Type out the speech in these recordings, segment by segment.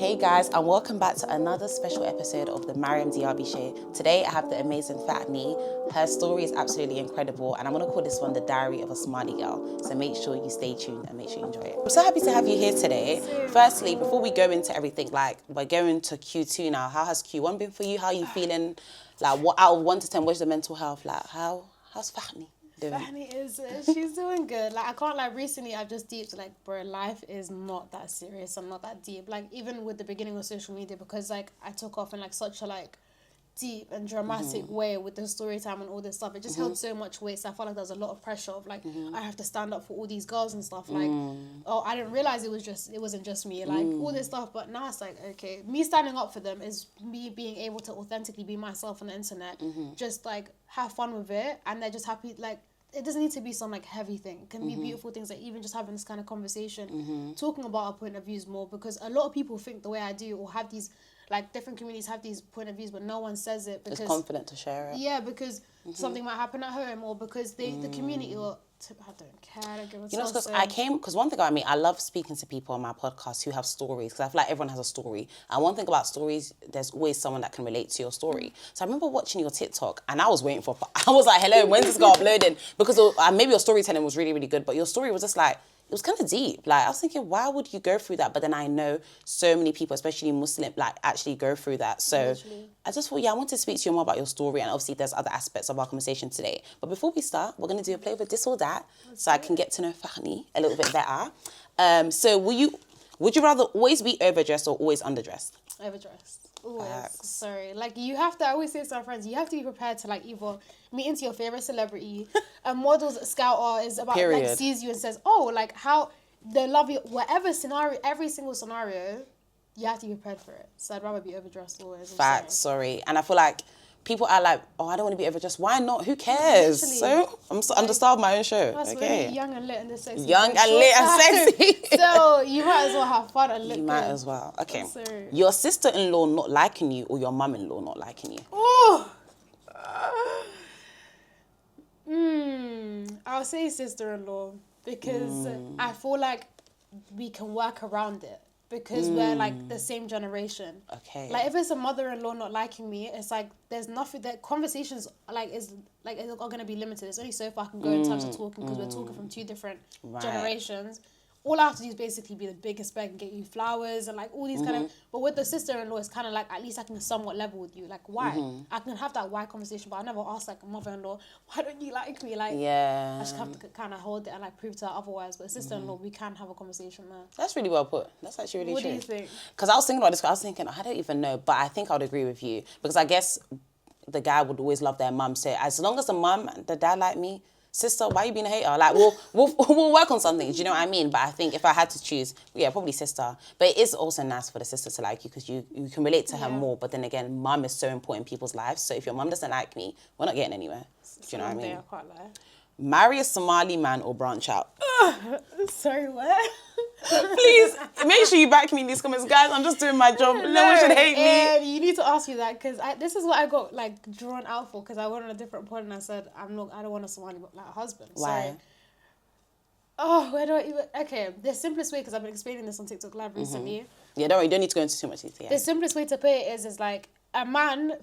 Hey guys, and welcome back to another special episode of the MDTV show. Today I have the amazing Fahni. Her story is absolutely incredible, and I'm going to call this one the Diary of a Somali Girl. So make sure you stay tuned and make sure you enjoy it. I'm so happy to have you here today. Firstly, before we go into everything, like we're going to Q2 now. How has Q1 been for you? How are you feeling? Like, what out of 1 to 10, what's the mental health? Like, how's Fahni doing? Fahni is, she's doing good. Like, I can't, like, recently I've just deeped, like, bro, life is not that serious and not that deep. Like, even with the beginning of social media, because, like, I took off in, like, such a, like, deep and dramatic way with the story time and all this stuff. It just held so much weight, so I felt like there was a lot of pressure of, like, I have to stand up for all these girls and stuff. Like, oh, I didn't realize it wasn't just me, like, all this stuff. But now it's like, okay, me standing up for them is me being able to authentically be myself on the internet, just, like, have fun with it, and they're just happy, like, it doesn't need to be some, like, heavy thing. It can be beautiful things, like even just having this kind of conversation, talking about our point of views more, because a lot of people think the way I do, or have these, like, different communities have these point of views, but no one says it because... It's confident to share it. Yeah, because something might happen at home, or because the community, or... I don't care, I don't give a You know, because one thing about me, I love speaking to people on my podcast who have stories, because I feel like everyone has a story. And one thing about stories, there's always someone that can relate to your story. So I remember watching your TikTok, and I was waiting for... I was like, hello, when's this girl uploading? Because maybe your storytelling was really, really good, but your story was just like... It was kind of deep. Like, I was thinking, why would you go through that? But then I know so many people, especially Muslim, like, actually go through that. So literally. I just thought, I want to speak to you more about your story. And obviously, there's other aspects of our conversation today. But before we start, we're going to do a play with this or that, so I can get to know Fahni a little bit better. So would you rather always be overdressed or always underdressed? Overdressed. Always. Sorry. Like, you have to, I always say to my friends, you have to be prepared to, like, either meet into your favourite celebrity, a model's scout or is about, like, sees you and says, oh, like, how they love you, whatever scenario, every single scenario, you have to be prepared for it. So I'd rather be overdressed always. Facts, sorry. And I feel like people are like, oh, I don't want to be overdressed. Why not? Who cares? Literally. So I'm understaffed my own show. That's okay. Really young and lit and this sexy. Young and lit and sexy. So you might as well have fun and look You good. might as well. Okay. So, your sister-in-law not liking you or your mum-in-law not liking you? Oh. I'll say sister-in-law, because I feel like we can work around it, because we're, like, the same generation. Okay. Like, if it's a mother-in-law not liking me, it's like there's nothing that conversations are going to be limited. It's only so far I can go in terms of talking, because we're talking from two different generations. All I have to do is basically be the biggest bag and get you flowers and, like, all these kind of... But with the sister-in-law, it's kind of like, at least I can somewhat level with you. Like, why? I can have that why conversation, but I never ask, like, a mother-in-law, why don't you like me? Like, I just have to kind of hold it and, like, prove to her otherwise. But sister-in-law, we can have a conversation there. That's really well put. That's actually really true. What do you think? Because I was thinking about this, I was thinking, I don't even know, but I think I would agree with you. Because I guess the guy would always love their mum. So as long as the mum and the dad like me, sister, why are you being a hater? Like, we'll work on something. Do you know what I mean? But I think if I had to choose, probably sister. But it is also nice for the sister to like you, because you can relate to her more. But then again, mum is so important in people's lives. So if your mum doesn't like me, we're not getting anywhere. Do you know what I mean? I can't lie. Marry a Somali man or branch out? Sorry, what? Please, make sure you back me in these comments. Guys, I'm just doing my job. No one should hate me. You need to ask you that, because this is what I got, like, drawn out for, because I went on a different point and I said, I don't want a Somali, like, a husband. Why? Oh, where do I even... Okay, the simplest way, because I've been explaining this on TikTok Live recently. Yeah, don't worry, you don't need to go into too much detail. The simplest way to put it is like, a man,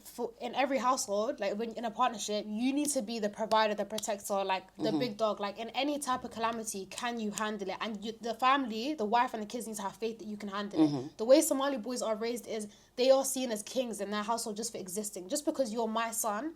in every household, like, when in a partnership, you need to be the provider, the protector, like, the big dog. Like, in any type of calamity, can you handle it? And the family, the wife and the kids need to have faith that you can handle it. The way Somali boys are raised is they are seen as kings in their household just for existing. Just because you're my son,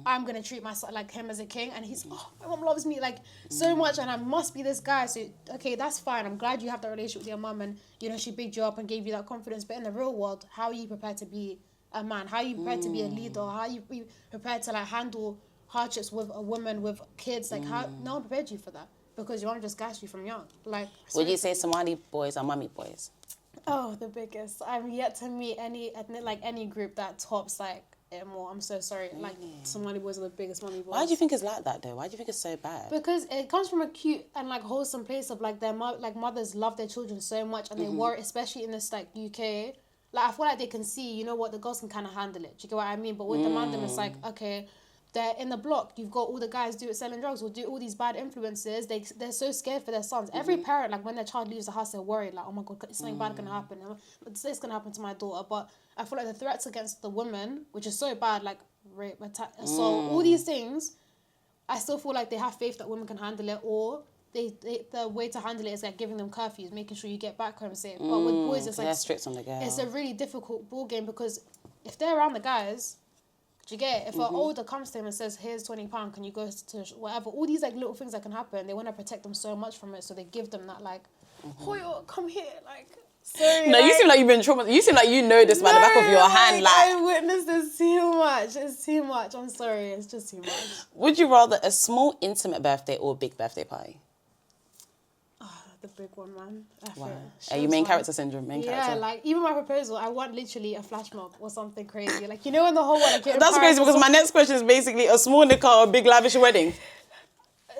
I'm going to treat my son, like, him as a king. And he's, oh, my mom loves me, like, so much, and I must be this guy. So, okay, that's fine. I'm glad you have that relationship with your mum, and, you know, she bigged you up and gave you that confidence. But in the real world, how are you prepared to be a man? How are you prepared to be a leader? How are you prepared to, like, handle hardships with a woman, with kids? Like, how no one prepared you for that, because your mom just gassed you from young. Like, would you say Somali boys are mummy boys? Oh, the biggest. I'm yet to meet any group that tops, like, it more. I'm so sorry. Like, Somali boys are the biggest mummy boys. Why do you think it's like that, though? Why do you think it's so bad? Because it comes from a cute and, like, wholesome place of, like, their mothers love their children so much, and they worry, especially in this, like, UK. Like, I feel like they can see, you know what, the girls can kind of handle it. Do you get what I mean? But with the mandem, it's like, okay, they're in the block. You've got all the guys do it selling drugs or do all these bad influences. They're so scared for their sons. Every parent, like when their child leaves the house, they're worried, like, oh my God, is something bad gonna happen? It's gonna happen to my daughter. But I feel like the threats against the women, which is so bad, like rape, attack, assault, all these things, I still feel like they have faith that women can handle it, or the way to handle it is like giving them curfews, making sure you get back home safe. But with boys, it's like they're strict on the girl. it's a really difficult ball game because if they're around the guys, do you get it? If an older comes to him and says, "Here's £20, can you go to whatever?" All these like little things that can happen. They want to protect them so much from it, so they give them that like, "Hoyo, come here," like. Sorry, No, you seem like you've been traumatized. You seem like you know this by the back of your hand. Like, I witnessed this too much. It's too much. I'm sorry. It's just too much. Would you rather a small, intimate birthday or a big birthday party? Oh, the big one, man. Wow. Are you main character syndrome? Main character? Yeah, like, even my proposal, I want literally a flash mob or something crazy. Like, you know, in the whole world, like, That's crazy because my next question is basically a small nikah or a big lavish wedding.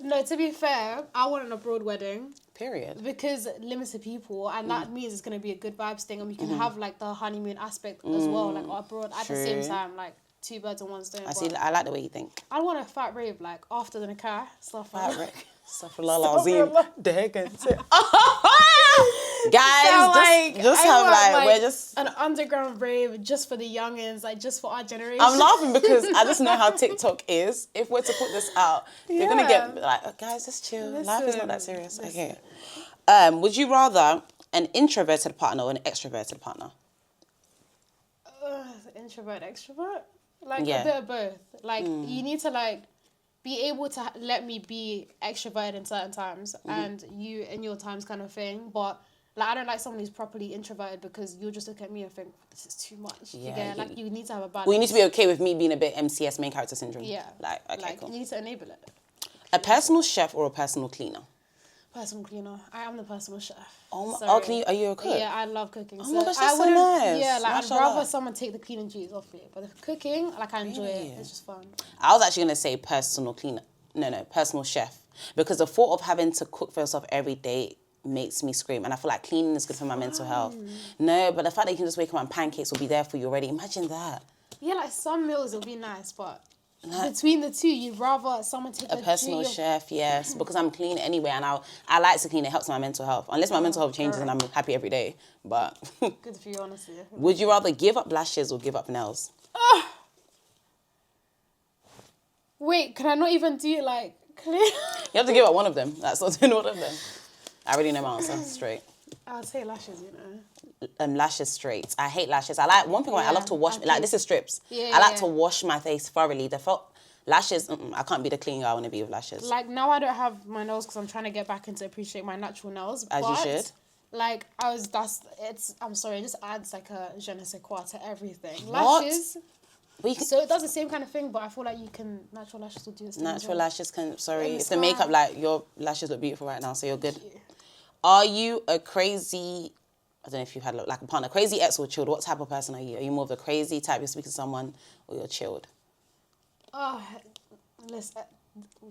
No, to be fair, I want an abroad wedding. Period. Because limited people, and that means it's going to be a good vibes thing, and we can have like the honeymoon aspect as well, like abroad at the same time, like 2 birds in one stone. I like the way you think. I want a fat rave, like after the nikah, stuff like that. Guys, just have like, we're just an underground rave just for the youngins, like just for our generation. I'm laughing because I just know how TikTok is. If we're to put this out, you're gonna get like, oh, guys, just chill. Life is not that serious. Okay. Would you rather an introverted partner or an extroverted partner? Introvert, extrovert, like a bit of both. Like you need to like be able to let me be extroverted in certain times and you in your times kind of thing. But like I don't like someone who's properly introverted because you'll just look at me and think this is too much. Yeah, like you need to have a balance. Well, you need to be okay with me being a bit MCS, main character syndrome. Yeah. Like, okay, like, cool. You need to enable it. A personal chef or a personal cleaner? Personal cleaner. I am the personal chef. Are you a cook? Yeah, I love cooking. Oh my gosh, that's so nice. Yeah, like Mashallah. I'd rather someone take the cleaning duties off me. But the cooking, like I enjoy it. It's just fun. I was actually going to say personal cleaner. No, personal chef. Because the thought of having to cook for yourself every day makes me scream. And I feel like cleaning is good for my mental health. No, but the fact that you can just wake up and pancakes will be there for you already. Imagine that. Yeah, like some meals will be nice, but between the two, you'd rather someone take a personal chef, yes, because I'm clean anyway, and I like to clean. It helps my mental health. Unless my mental health changes, and I'm happy every day. But good for you, honestly. Would you rather give up lashes or give up nails? Wait, can I not even do it like clear? You have to give up one of them. That's not doing one of them. I already know my answer straight. I'll say lashes, you know. Lashes straight. I hate lashes. I like one thing. I love to wash. Like this is strips. Yeah, I like to wash my face thoroughly. The lashes. I can't be the clean girl. I want to be with lashes. Like now, I don't have my nails because I'm trying to get back into appreciate my natural nails. As you should. Like I'm sorry. It just adds like a je ne sais quoi to everything. What? Lashes. So it does the same kind of thing, but I feel like natural lashes will do the same. Natural lashes can. Sorry, it's the makeup. Like your lashes look beautiful right now, so you're good. Thank you. Are you a crazy, I don't know if you've had like a partner, crazy ex or chilled? What type of person are you? Are you more of a crazy type, you're speaking to someone, or you're chilled? Oh, listen,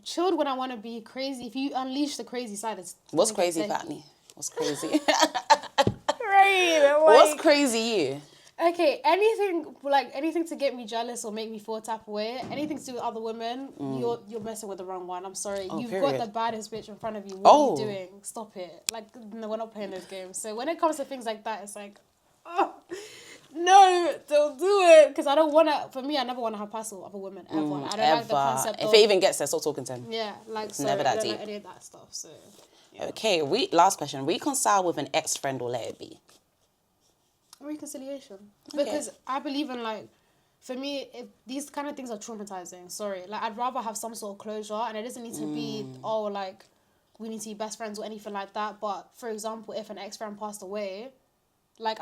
chilled when I want to be crazy. If you unleash the crazy side, it's... What's crazy, Fahni? What's crazy? Right. Like, what's crazy you? Okay, anything to get me jealous or make me feel a type of way, anything to do with other women, you're messing with the wrong one. I'm sorry. You've got the baddest bitch in front of you. What are you doing? Stop it. Like, no, we're not playing those games. So when it comes to things like that, it's like, oh, no, don't do it. Because I don't want to, for me, I never want to have passel of a woman, ever. I don't like the concept if it even gets there, stop talking to him. Yeah, like, so never that I don't deep. like any of that stuff, so... Yeah. Okay, last question. Reconcile with an ex-friend or let it be? Reconciliation. Because I believe in, like, for me, if these kind of things are traumatizing. Sorry. Like, I'd rather have some sort of closure, and it doesn't need to be, like, we need to be best friends or anything like that. But, for example, if an ex-friend passed away, like,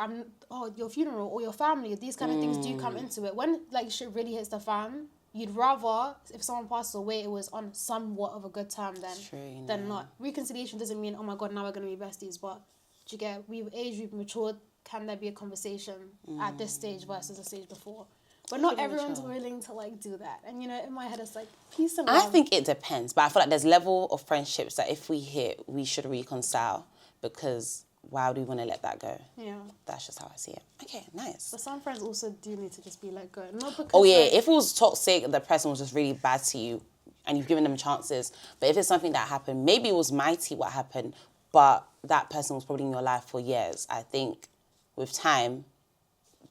your funeral or your family, these kind of things do come into it. When, like, shit really hits the fan, you'd rather, if someone passes away, it was on somewhat of a good term than not. Reconciliation doesn't mean, oh my God, now we're going to be besties. But, do you get, we've aged, we've matured. Can there be a conversation at this stage versus the stage before? But not everyone's willing to, like, do that. And, you know, in my head, it's like, peace and love. I think it depends. But I feel like there's level of friendships that if we hit, we should reconcile. Because why would we want to let that go? Yeah. That's just how I see it. Okay, nice. But some friends also do need to just be let go. Not because, Oh yeah, like, if it was toxic, the person was just really bad to you and you've given them chances. But if it's something that happened, maybe it was mighty what happened, but that person was probably in your life for years. I think with time,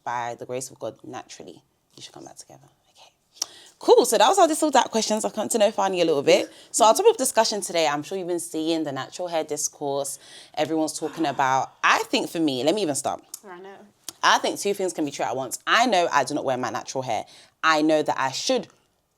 by the grace of God, naturally, you should come back together. Okay. Cool. So that was our little that questions. I've come to know Fahni a little bit. So our topic of discussion today, I'm sure you've been seeing the natural hair discourse. Everyone's talking about, I think for me, let me even start. I know. I think two things can be true at once. I know I do not wear my natural hair. I know that I should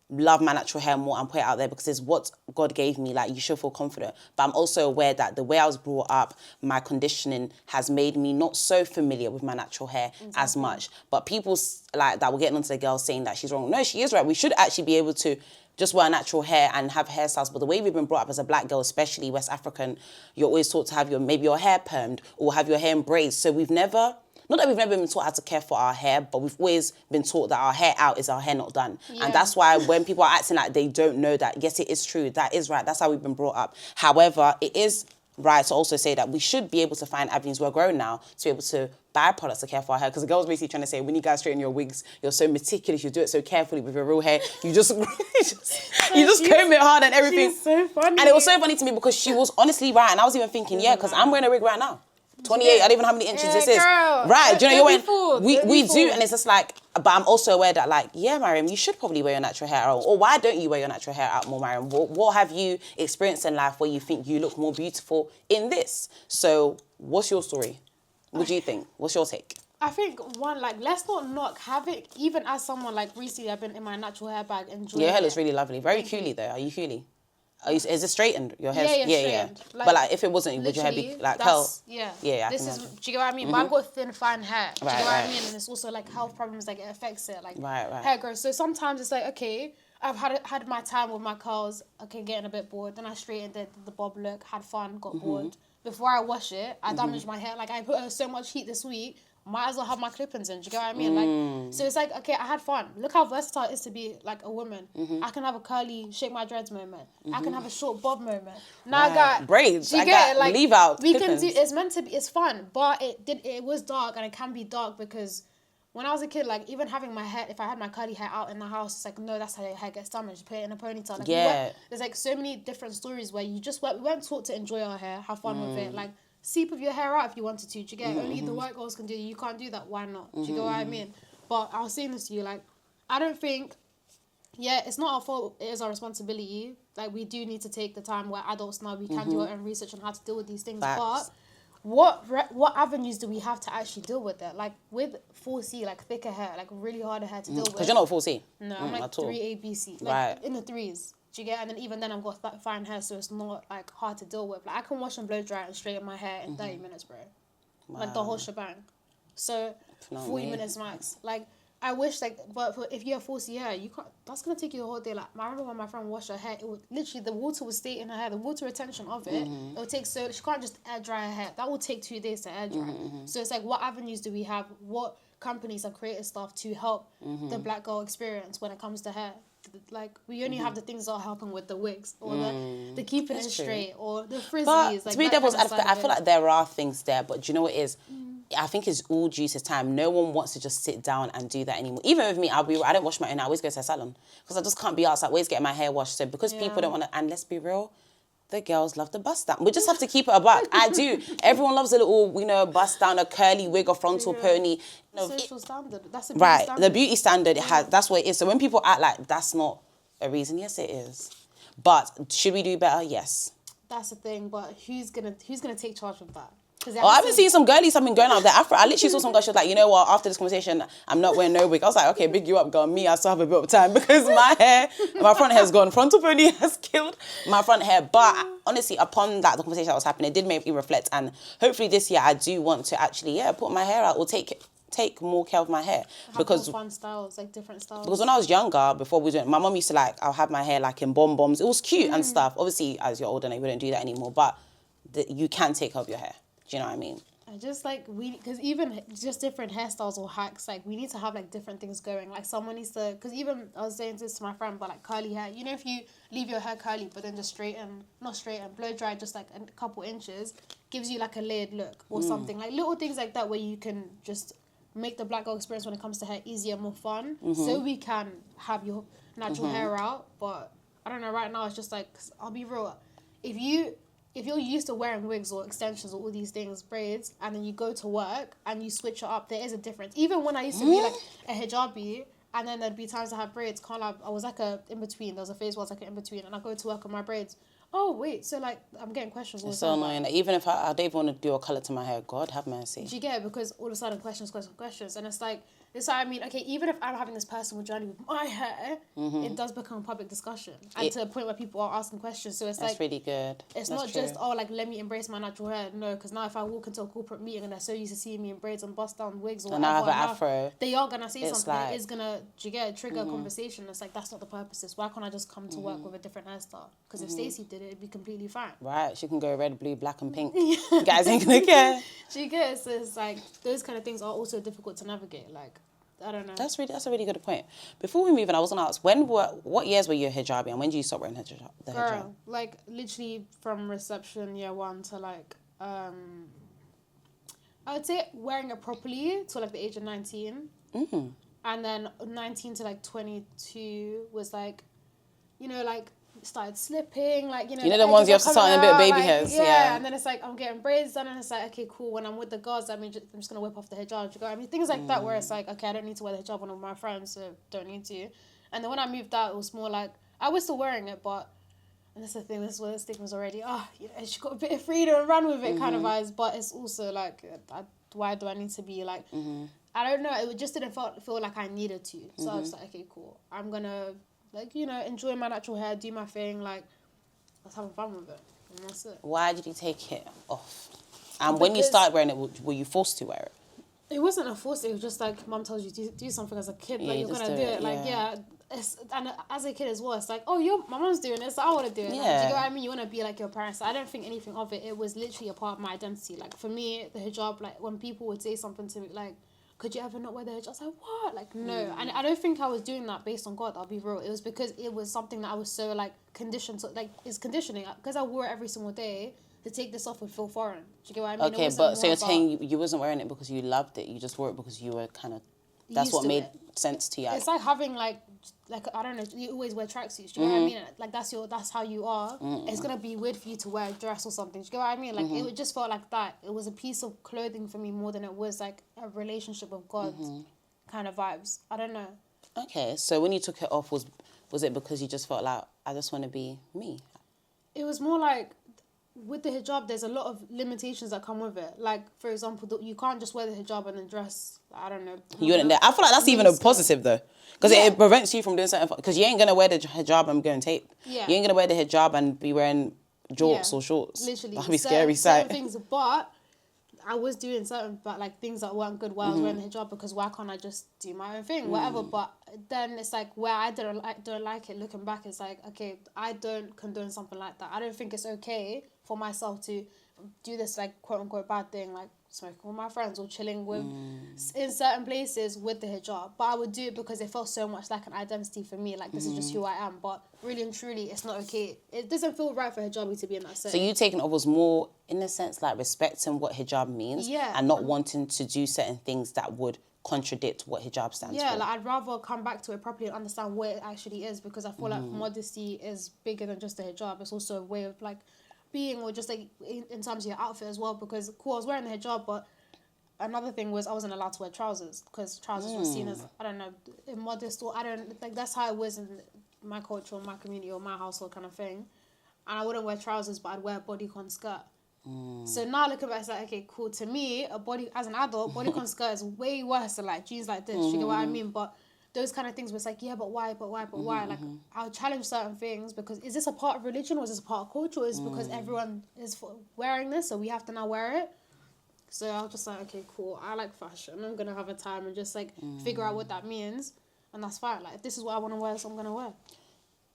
love my natural hair more and put it out there because it's what God gave me. Like, you should feel confident. But I'm also aware that the way I was brought up, my conditioning has made me not so familiar with my natural hair as much. But people like that were getting onto the girl saying that she's wrong. No, she is right. We should actually be able to just wear natural hair and have hairstyles. But the way we've been brought up as a black girl, especially West African, you're always taught to have maybe your hair permed or have your hair in braids. So we've never... Not that we've never been taught how to care for our hair, but we've always been taught that our hair out is our hair not done. Yeah. And that's why when people are acting like they don't know that, yes, it is true. That is right. That's how we've been brought up. However, it is right to also say that we should be able to find avenues. We're grown now to be able to buy products to care for our hair. Because the girl's basically trying to say, when you guys straighten your wigs, you're so meticulous, you do it so carefully with your real hair. You just comb it hard and everything. She's so funny. And it was so funny to me because she was honestly right. And I was even thinking, yeah, because I'm wearing a wig right now. 28, I don't even know how many inches this is. Girl. Right, do you know you're wearing... We Don't do, and it's just like... But I'm also aware that, like, yeah, Mariam, you should probably wear your natural hair out. Or why don't you wear your natural hair out more, Mariam? What have you experienced in life where you think you look more beautiful in this? So, what's your story? What do you think? What's your take? I think, one, like, let's not knock having... Even as someone, like, recently I've been in my natural hair bag enjoying Your hair looks it. really lovely. Very curly, though. Are you curly? Is it straightened? Your hair? Yeah, straightened. Like, but like, if it wasn't, would your hair be like curl? Yeah. Yeah, This is, do you get what I mean? But I've got thin, fine hair. Do you Right, get what I right. mean? And it's also like health problems, like it affects it, like Right. hair growth. So sometimes it's like, okay, I've had my time with my curls, okay, getting a bit bored. Then I straightened it, did the bob look, had fun, got bored. Before I wash it, I damaged my hair. Like, I put so much heat this week, might as well have my clip-ins in. Do you get what I mean? Like, so it's like, okay, I had fun. Look how versatile it is to be like a woman. I can have a curly, shake my dreads moment. I can have a short bob moment. Now I got braids. You I get got it? Like, leave out. we clip-ins. can do. It's meant to be. It's fun, but it was dark, and it can be dark because when I was a kid, like, even having my hair, if I had my curly hair out in the house, it's like, no, that's how your hair gets damaged. Put it in a ponytail. Like, Yeah. there's like so many different stories where we weren't taught to enjoy our hair, have fun with it, like. Sleep with your hair out if you wanted to. Do you get it? Only the white girls can do it. You can't do that. Why not? Do you get what I mean? But I was saying this to you, like, I don't think, yeah, it's not our fault. It is our responsibility. Like, we do need to take the time. We're adults now. We can do our own research on how to deal with these things. Facts. But what avenues do we have to actually deal with it? Like, with 4C, like, thicker hair, like, really harder hair to deal with. Because you're not 4C. No, I'm like at all. 3A, B, C. Like, Right. in the threes. Do you get it? And then even then I've got fine hair, so it's not like hard to deal with. Like, I can wash and blow dry and straighten my hair in 30 minutes, bro. Like the whole shebang. So 40 minutes max. Like, I wish, like, but if you have 4C hair, you can't. That's gonna take you the whole day. Like, I remember when my friend washed her hair, it would literally, the water would stay in her hair. The water retention of it, it would take, so she can't just air dry her hair. That will take 2 days to air dry. So it's like, what avenues do we have? What companies have created stuff to help the black girl experience when it comes to hair? Like, we only have the things that are helping with the wigs or the keeping it straight or the frizzies. But like, to be that devil's kind of advocate, side I of feel it. like there are things there, but do you know what it is? I think it's all due to time. No one wants to just sit down and do that anymore. Even with me, I don't wash my own. I always go to a salon because I just can't be outside. Always getting my hair washed. So because people don't want to, and let's be real, the girls love the bust down. We just have to keep it a buck. I do. Everyone loves a little, bust down, a curly wig or frontal pony. Social standard. That's a beauty Right. standard. The beauty standard that's what it is. So when people act like that's not a reason, yes, it is. But should we do better? Yes. That's the thing. But who's gonna take charge of that? Oh, I've been seeing some girlies have been going out there. I literally saw some girl, she was like, you know what, after this conversation, I'm not wearing no wig. I was like, okay, big you up, girl. Me, I still have a bit of time because my front hair's gone. Frontal pony has killed my front hair. But honestly, upon that, the conversation that was happening, it did make me reflect. And hopefully this year, I do want to actually, put my hair out or take more care of my hair. Because fun styles, like different styles. Because when I was younger, before we doing, my mum used to I'll have my hair like in bomb-bombs. It was cute and stuff. Obviously, as you're older now, you wouldn't do that anymore. But you can take care of your hair. Do you know what I mean? I just because even just different hairstyles or hacks, like, we need to have like different things going. Like, someone needs to, because even I was saying this to my friend, but like curly hair, if you leave your hair curly but then just blow dry just like a couple inches, gives you like a layered look or something. Like little things like that where you can just make the black girl experience when it comes to hair easier, more fun. So we can have your natural hair out. But I don't know, right now it's just like, 'cause I'll be real, if you're used to wearing wigs or extensions or all these things, braids, and then you go to work and you switch it up, there is a difference. Even when I used to be like a hijabi, and then there'd be times I had braids, I was like a in-between. There was a phase where I was like an in-between, and I go to work on my braids. Oh, wait, so like, I'm getting questions all the It's time. so annoying. Even if I don't even want to do a colour to my hair, God have mercy. Do you get it? Because all of a sudden, questions. And it's like, this. I mean, okay, even if I'm having this personal journey with my hair, it does become a public discussion. And to a point where people are asking questions. So it's That's like... really good. It's not just, like, let me embrace my natural hair. No, because now if I walk into a corporate meeting and they're so used to seeing me in braids and bust down wigs or and whatever... now I have an afro. They are going to say something. Like, it is going to, do you get it, trigger a conversation. It's like, that's not the purpose. Why can't I just come to work with a different hairstyle? Because if Stacey did it, it'd be completely fine. Right, she can go red, blue, black and pink. You guys ain't gonna care. Do you get it? So it's like, those kind of things are also difficult to navigate. Like, I don't know. That's a really good point. Before we move on, I was gonna ask, what years were you a hijabi and when did you stop wearing the hijab? Girl, like literally from reception year 1 to like I would say wearing it properly to like the age of 19. And then 19 to like 22 was like, you know, like started slipping, like, you know the ones you have to start in a bit of baby hairs. Yeah. And then it's like I'm getting braids done, and it's like, okay, cool. When I'm with the girls, I mean, I'm just gonna whip off the hijab. You go, I mean, things like that, where it's like, okay, I don't need to wear the hijab when I'm with my friends, so don't need to. And then when I moved out, it was more like I was still wearing it, but, and that's the thing, this is where the stigma's already, you know, she got a bit of freedom and run with it kind of vibes. But it's also like, why do I need to be like, I don't know, it just didn't feel like I needed to. So I was like, okay, cool, I'm gonna, like, you know, enjoy my natural hair, do my thing, like, let's have fun with it. And that's it. Why did you take it off? And when you started wearing it, were you forced to wear it? It wasn't a force, it was just like, mum tells you to do something as a kid, like, you're gonna do it. Like, and as a kid as well, it's like, oh, my mum's doing it, so I want to do it. Like, do you get what I mean? You want to be like your parents. I don't think anything of it. It was literally a part of my identity. Like, for me, the hijab, like, when people would say something to me, like, could you ever not wear the hijab? I was like, what? Like, no. And I don't think I was doing that based on God, I'll be real. It was because it was something that I was so, like, conditioned to, like, it's conditioning. Because I wore it every single day, to take this off would feel foreign. Do you get what I mean? Okay, but so you're saying you wasn't wearing it because you loved it, you just wore it because you were kind of, that's what made sense to you. It's like having, like, I don't know, you always wear tracksuits, do you know what I mean? Like, that's how you are. It's going to be weird for you to wear a dress or something, do you get what I mean? Like, it just felt like that. It was a piece of clothing for me more than it was, like, a relationship with God kind of vibes. I don't know. Okay, so when you took it off, was it because you just felt like, I just want to be me? It was more like, with the hijab, there's a lot of limitations that come with it. Like, for example, you can't just wear the hijab and then dress, I don't know. You wouldn't dare. I feel like that's even a positive, though. Because it prevents you from doing something. Because you ain't going to wear the hijab and go and tape. Yeah. You ain't going to wear the hijab and be wearing jorts or shorts. Literally. That'd be scary sight. Certain things, but I was doing certain, but like things that weren't good while I was wearing the hijab, because why can't I just do my own thing, whatever. But then it's like, where I don't like it, looking back, it's like, okay, I don't condone something like that. I don't think it's okay for myself to do this, like, quote unquote bad thing, like smoking with my friends or chilling with in certain places with the hijab. But I would do it because it felt so much like an identity for me, like, this is just who I am. But really and truly, it's not okay. It doesn't feel right for hijabi to be in that setting. So you taking it was more, in a sense, like respecting what hijab means, and not wanting to do certain things that would contradict what hijab stands for. Yeah, like, I'd rather come back to it properly and understand what it actually is, because I feel like modesty is bigger than just the hijab. It's also a way of, like, being, or just, like, in terms of your outfit as well. Because, cool, I was wearing the hijab, but another thing was I wasn't allowed to wear trousers, because trousers were seen as, I don't know, immodest, or I don't, like, that's how it was in my culture, or my community, or my household kind of thing. And I wouldn't wear trousers, but I'd wear a bodycon skirt. So now looking back, it's like, okay, cool. To me, as an adult, bodycon skirt is way worse than, like, jeans like this. You get what I mean? But those kind of things where it's like, yeah, but why? Like, I'll challenge certain things, because is this a part of religion, or is this a part of culture, or is it because everyone is wearing this, so we have to now wear it? So I was just like, okay, cool. I like fashion. I'm going to have a time and just, like, figure out what that means. And that's fine. Like, if this is what I want to wear, so I'm going to wear.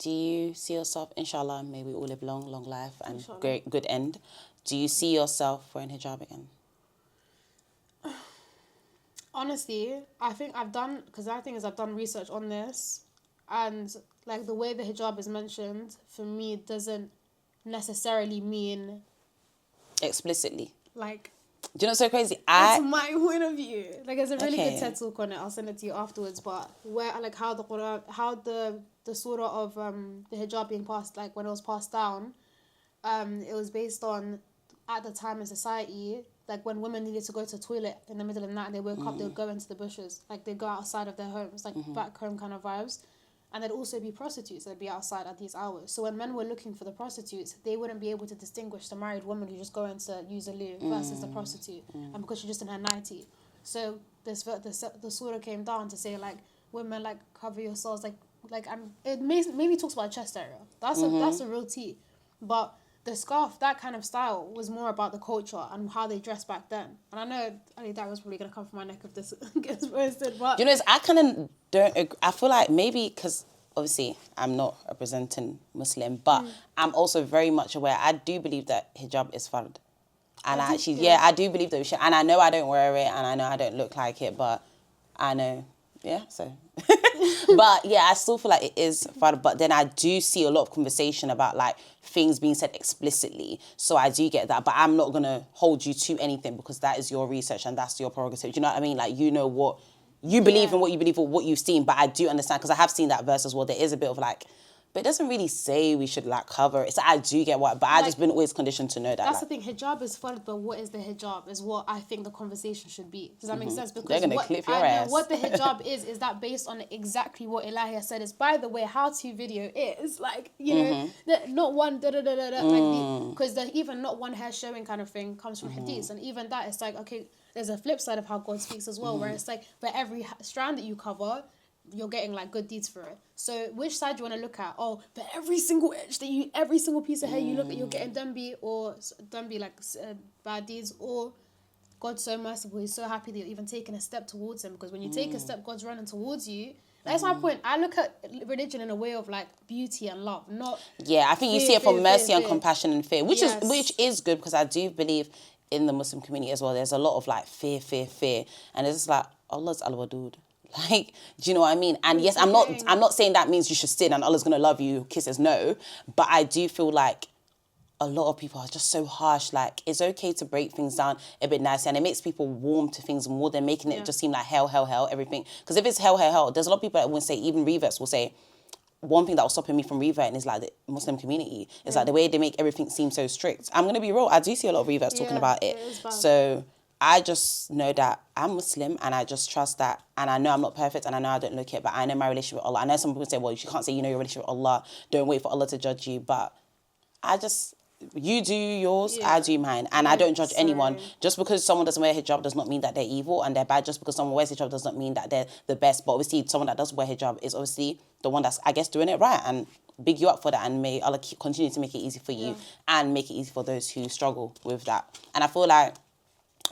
Do you see yourself, inshallah, may we all live long life and great good end. Do you see yourself wearing hijab again? Honestly, I think I've done research on this, and, like, the way the hijab is mentioned, for me, doesn't necessarily mean Explicitly. Like, Do you know what's so crazy? it's my point of view. Like, there's a really Okay. good TED talk on it. I'll send it to you afterwards. But where, like, how the Quran, how the surah of the hijab being passed, like, when it was passed down, it was based on, at the time in society, like, when women needed to go to the toilet in the middle of the night and they woke up, they would go into the bushes. Like, they'd go outside of their homes, like, back home kind of vibes. And there'd also be prostitutes that'd be outside at these hours. So when men were looking for the prostitutes, they wouldn't be able to distinguish the married woman who's just going to use a loo versus the prostitute, and because she's just in her nightie. So the surah came down to say, like, women, like, cover yourselves, like it maybe talks about chest area. That's a real tea, but the scarf, that kind of style, was more about the culture and how they dressed back then. And I know that was probably gonna come from my neck if this gets posted, but You know, I kind of don't agree. I feel like maybe because obviously I'm not representing Muslim, but I'm also very much aware. I do believe that hijab is fard. And I do believe that we should. And I know I don't wear it, and I know I don't look like it, but I know, so. But yeah, I still feel like it is fard. But then I do see a lot of conversation about like things being said explicitly. So I do get that, but I'm not gonna hold you to anything because that is your research and that's your prerogative. Do you know what I mean? Like, you know what you believe in, what you believe, or what you've seen. But I do understand, because I have seen that verse as well. There is a bit of like, but it doesn't really say we should like cover it. So I do get what, but I've just been always conditioned to know that. That's like, the thing. Hijab is fard, but what is the hijab is what I think the conversation should be. Does that make sense? Because They're gonna clip your ass. what the hijab is that based on exactly what Elijah said is, by the way, how-to video is like, you know, not one like, because even not one hair showing kind of thing comes from hadith, and even that, it's like, okay, there's a flip side of how God speaks as well, where it's like for every strand that you cover, you're getting like good deeds for it. So which side do you want to look at? Oh, but every single edge every single piece of hair you look at, you're getting dambi, or dambi like bad deeds, or God's so merciful, he's so happy that you're even taking a step towards him, because when you take a step, God's running towards you. That's my point. I look at religion in a way of like beauty and love, not I think you see it from mercy and compassion and fear, which Yes. is good, because I do believe in the Muslim community as well, there's a lot of like fear, and it's just like Allah's al-Wadud. Like, do you know what I mean? And yes, I'm not saying that means you should sin and Allah's gonna love you, kisses, no. But I do feel like a lot of people are just so harsh. Like, it's okay to break things down a bit nicer, and it makes people warm to things more than making it just seem like hell, everything. Because if it's hell, there's a lot of people that will say, even reverts will say, one thing that was stopping me from reverting is like the Muslim community. It's like the way they make everything seem so strict. I'm gonna be real, I do see a lot of reverts talking about it. So I just know that I'm Muslim, and I just trust that, and I know I'm not perfect, and I know I don't look it, but I know my relationship with Allah. I know some people say, well, you can't say you know your relationship with Allah, don't wait for Allah to judge you, but you do yours, I do mine, and I don't judge anyone. Just because someone doesn't wear hijab does not mean that they're evil and they're bad. Just because someone wears hijab does not mean that they're the best. But obviously, someone that does wear hijab is obviously the one that's, I guess, doing it right, and big you up for that, and may Allah continue to make it easy for you and make it easy for those who struggle with that. And I feel like,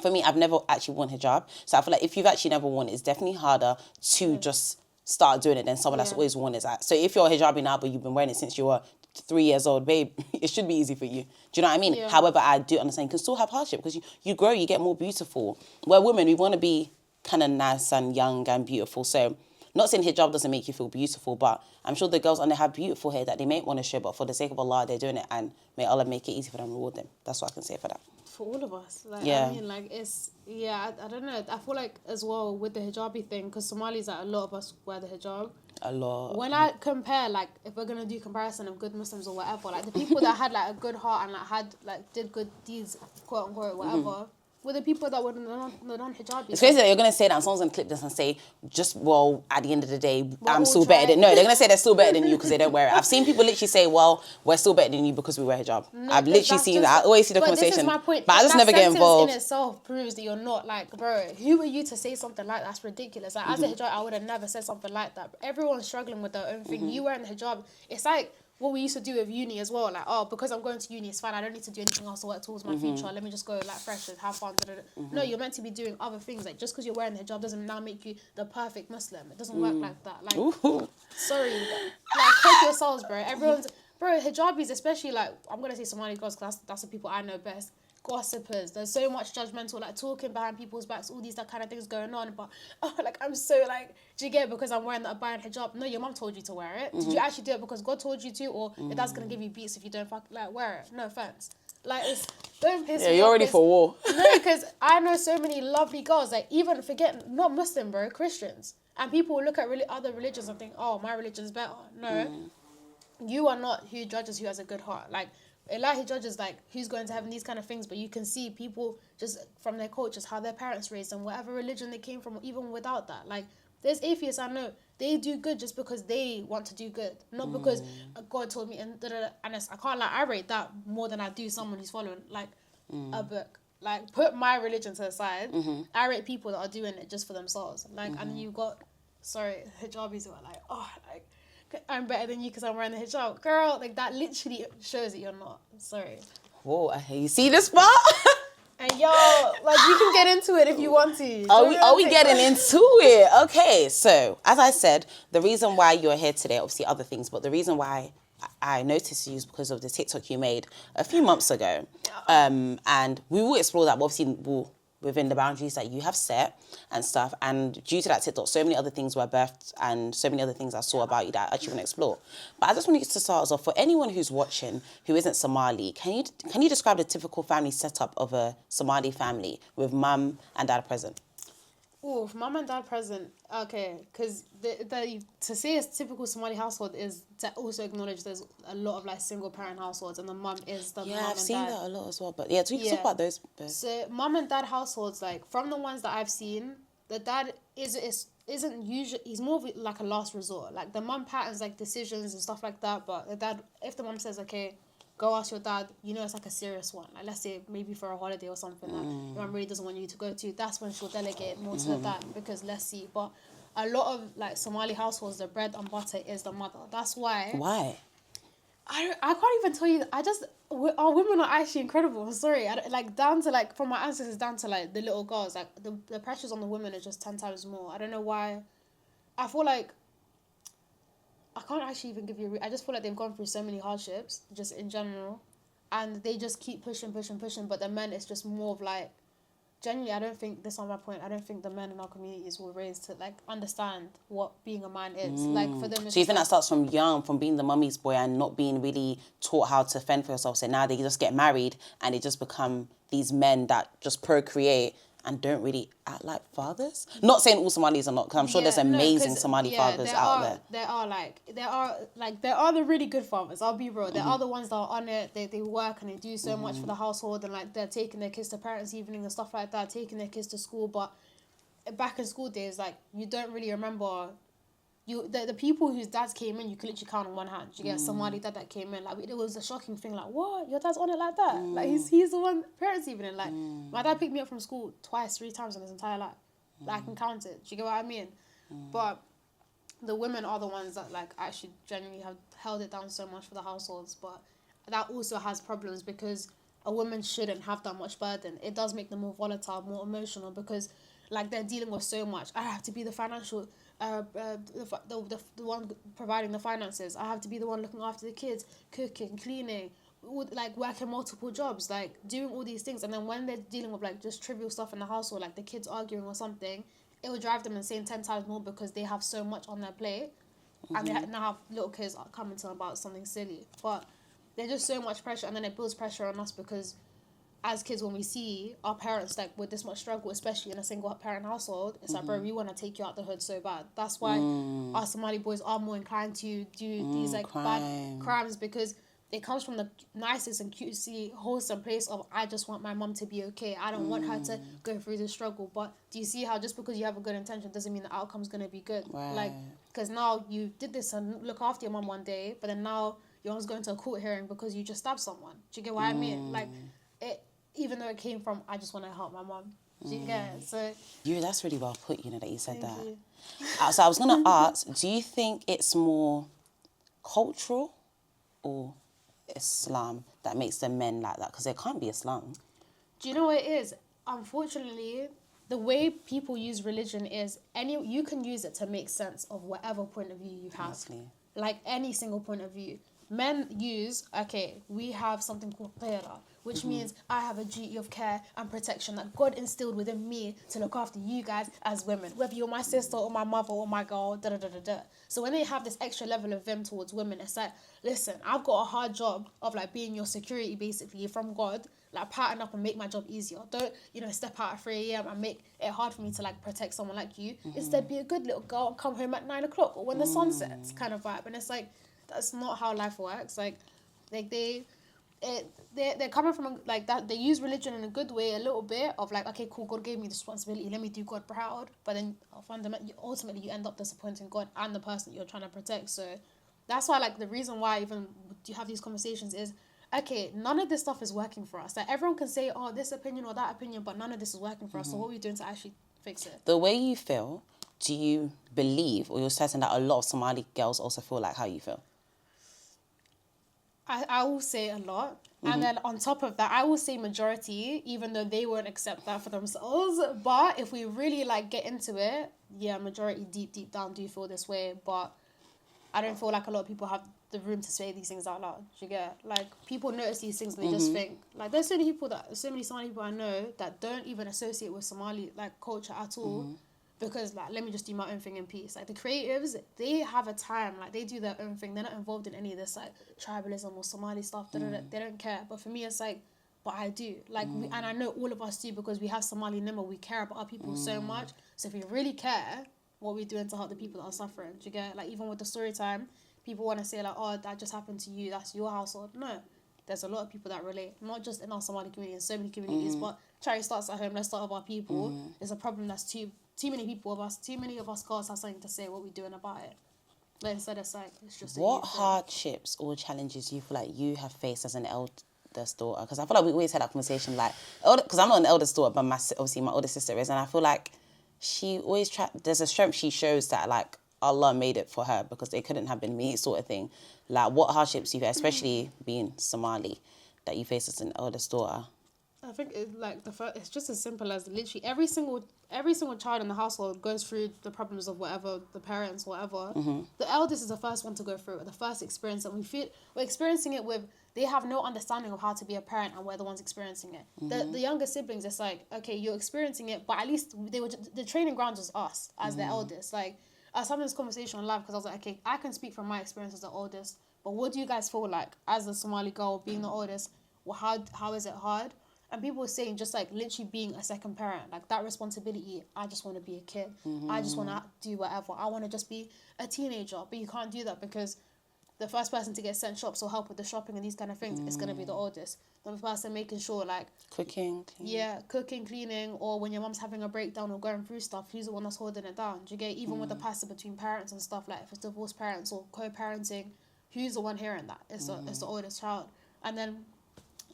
for me, I've never actually worn hijab, so I feel like if you've actually never worn it, it's definitely harder to just start doing it than someone that's always worn it. So if you're hijabi now, but you've been wearing it since you were 3 years old, babe, it should be easy for you. Do you know what I mean? However, I do understand you can still have hardship, because you grow, you get more beautiful. We're women, we want to be kind of nice and young and beautiful. So not saying hijab doesn't make you feel beautiful, but I'm sure the girls on there have beautiful hair that they may want to show, but for the sake of Allah, they're doing it, and may Allah make it easy for them and reward them. That's what I can say for that. For all of us. Like, I mean, like, it's, I don't know. I feel like, as well, with the hijabi thing, because Somalis, like, a lot of us wear the hijab. A lot. When I compare, like, if we're going to do comparison of good Muslims or whatever, like, the people that had, like, a good heart and, like, did good deeds, quote unquote, whatever, were the people that were the non-hijabi. It's crazy that you're going to say that, and someone's going to clip this and say, at the end of the day, I'm still better than... No, they're going to say they're still better than you because they don't wear it. I've seen people literally say, well, we're still better than you because we wear hijab. No, I've literally seen that. I always see the conversation. This is my point. But I just never get involved. That sentence in itself proves that you're not, like, bro, who are you to say something like that? That's ridiculous. Like, as a hijab, I would have never said something like that. But everyone's struggling with their own thing. You wearing the hijab, it's like what we used to do with uni as well. Like, oh, because I'm going to uni, it's fine. I don't need to do anything else to work towards my future. Let me just go, like, fresh and have fun. No, you're meant to be doing other things. Like, just because you're wearing the hijab doesn't now make you the perfect Muslim. It doesn't work like that. Like, sorry. Like, check yourselves, bro. Everyone's... Bro, hijabis, especially, like, I'm going to say Somali girls because that's the people I know best. gossipers. There's so much judgmental, like talking behind people's backs, all these that kind of things going on. But like I'm so like, do you get it because I'm wearing the abaya and hijab? No, your mum told you to wear it. Did you actually do it because God told you to, or your dad's gonna give you beats if you don't wear it? No offense. Like it's don't piss me off. You're ready for war. No, because I know so many lovely girls, like even forget not Muslim, bro, Christians, and people will look at other religions and think, oh, my religion's better. No, you are not who judges who has a good heart. Like Allah judges like who's going to heaven, these kind of things, but you can see people just from their cultures, how their parents raised them, whatever religion they came from, even without that. Like there's atheists I know, they do good just because they want to do good, not because God told me and and I can't lie, I rate that more than I do someone who's following like a book. Like put my religion to the side. I rate people that are doing it just for themselves. Like and you got hijabis who are like, oh, like I'm better than you because I'm wearing the hijab. Girl, like that literally shows that you're not. Sorry. Whoa, you see this part? And yo, like you can get into it if you want to. Are we getting into it? Okay, so as I said, the reason why you're here today, obviously other things, but the reason why I noticed you is because of the TikTok you made a few months ago. And we will explore that, but obviously within the boundaries that you have set and stuff. And due to that TikTok, so many other things were birthed and so many other things I saw about you that I actually want to explore. But I just want you to start us off, for anyone who's watching who isn't Somali, can you describe the typical family setup of a Somali family with mum and dad present? Ooh, mum and dad present. Okay, because to say a typical Somali household is to also acknowledge there's a lot of like single parent households, and the mum is the mum and dad. Yeah, I've seen that a lot as well. But yeah, so you can talk about those. So mum and dad households, like from the ones that I've seen, the dad isn't usually, he's more of like a last resort. Like the mum patterns like decisions and stuff like that, but the dad, if the mum says okay, go ask your dad, you know it's like a serious one. Like let's say maybe for a holiday or something that your mum really doesn't want you to go to, that's when she'll delegate more to the dad, because let's see. But a lot of like Somali households, the bread and butter is the mother. That's why. Why? I can't even tell you. Our women are actually incredible. I'm sorry. Like down to like from my ancestors down to like the little girls, like the pressures on the women are just 10 times more. I don't know why. I feel like I can't actually even give you I just feel like they've gone through so many hardships, just in general. And they just keep pushing. But the men, it's just more of like, genuinely, I don't think, this is my point, I don't think the men in our communities were raised to like understand what being a man is. Like for them, it's so you think that starts from young, from being the mummy's boy and not being really taught how to fend for yourself. So now they just get married and they just become these men that just procreate and don't really act like fathers. Not saying all Somalis are not, because I'm sure there's amazing Somali fathers out there. There are the really good fathers. I'll be real. There are the ones that are on it. They work and they do so much for the household, and like they're taking their kids to parents' evening and stuff like that, taking their kids to school. But back in school days, like you don't really remember. The people whose dads came in, you could literally count on one hand. You get a Somali dad that came in, like it was a shocking thing. Like, what? Your dad's on it like that? Like he's the one parents evening. Like my dad picked me up from school 3 times in his entire life. Like I can count it. Do you get what I mean? But the women are the ones that like actually genuinely have held it down so much for the households. But that also has problems because a woman shouldn't have that much burden. It does make them more volatile, more emotional, because like they're dealing with so much. I have to be the financial. The one providing the finances. I have to be the one looking after the kids, cooking, cleaning, like working multiple jobs, like doing all these things. And then when they're dealing with like just trivial stuff in the household, like the kids arguing or something, it will drive them insane 10 times more because they have so much on their plate, and they now have little kids coming to them about something silly. But there's just so much pressure, and then it builds pressure on us because as kids, when we see our parents like with this much struggle, especially in a single parent household, it's like, bro, we want to take you out the hood so bad. That's why our Somali boys are more inclined to do these like bad crimes, because it comes from the nicest and cutesy, wholesome place of, I just want my mum to be okay. I don't want her to go through this struggle. But do you see how just because you have a good intention doesn't mean the outcome's going to be good? Right. Like, because now you did this and look after your mum one day, but then now your mum's going to a court hearing because you just stabbed someone. Do you get what I mean? Like, even though it came from, I just want to help my mum. Do you get it? So that's really well put, that you said that. you. So I was going to ask, do you think it's more cultural or Islam that makes the men like that? Because it can't be Islam. Do you know what it is? Unfortunately, the way people use religion is you can use it to make sense of whatever point of view you have. Honestly. Like any single point of view. men use, okay, we have something called qira, which means I have a duty of care and protection that God instilled within me to look after you guys as women, whether you're my sister or my mother or my girl, da da da da da. So when they have this extra level of vim towards women, it's like, listen, I've got a hard job of like being your security basically from God, like pattern up and make my job easier. Don't, step out at 3 a.m. and make it hard for me to like protect someone like you. Instead, be a good little girl and come home at 9 o'clock or when the sun sets, kind of vibe. And it's like, that's not how life works. Like they're coming from like that. They use religion in a good way, a little bit of like, okay, cool, God gave me this responsibility, let me do God proud. But then ultimately you end up disappointing God and the person you're trying to protect. So that's why, like, the reason why even you have these conversations is, okay, none of this stuff is working for us. Like, everyone can say, oh, this opinion or that opinion, but none of this is working for us. So what are we doing to actually fix it? The way you feel, do you believe, or you're certain that a lot of Somali girls also feel like how you feel? I will say a lot. And then on top of that, I will say majority, even though they won't accept that for themselves. But if we really like get into it, yeah, majority deep down do feel this way. But I don't feel like a lot of people have the room to say these things out loud. Do you get? Like, people notice these things and they just think, like, there's so many Somali people I know that don't even associate with Somali like culture at all. Because, like, let me just do my own thing in peace. Like, the creatives, they have a time. Like, they do their own thing. They're not involved in any of this, like, tribalism or Somali stuff. They don't care. But for me, it's like, but I do. Like, and I know all of us do because we have Somali Nima. We care about our people so much. So if we really care, what we're doing to help the people that are suffering. Do you get? Like, even with the story time, people want to say, like, oh, that just happened to you. That's your household. No. There's a lot of people that relate. Not just in our Somali community, in so many communities. But charity starts at home. Let's start with our people. There's a problem that's too many of us girls have something to say. What we doing about it? But instead, it's like, it's just what hardships or challenges do you feel like you have faced as an eldest daughter? Because I feel like we always had that conversation, like, because I'm not an eldest daughter, but obviously my older sister is, and I feel like she always there's a strength she shows that, like, Allah made it for her because it couldn't have been me, sort of thing. Like, what hardships you, especially being Somali, that you face as an eldest daughter? I think it's just as simple as literally every single child in the household goes through the problems of whatever, the parents, whatever. The eldest is the first one to go through it, the first experience, and we're experiencing it with, they have no understanding of how to be a parent, and we're the ones experiencing it. The younger siblings, it's like, okay, you're experiencing it, but at least the training ground was us as the eldest. Like, I was having this conversation on live because I was like, okay, I can speak from my experience as the oldest, but what do you guys feel like as a Somali girl being the oldest? Well, how is it hard? And people were saying, just like literally being a second parent, like that responsibility, I just want to be a kid. I just want to do whatever. I want to just be a teenager. But you can't do that because the first person to get sent shops or help with the shopping and these kind of things is going to be the oldest. The person making sure, like... Cooking, cleaning, or when your mom's having a breakdown or going through stuff, who's the one that's holding it down? Do you get? Even with the pastor between parents and stuff, like if it's divorced parents or co-parenting, who's the one hearing that? It's the oldest child. And then...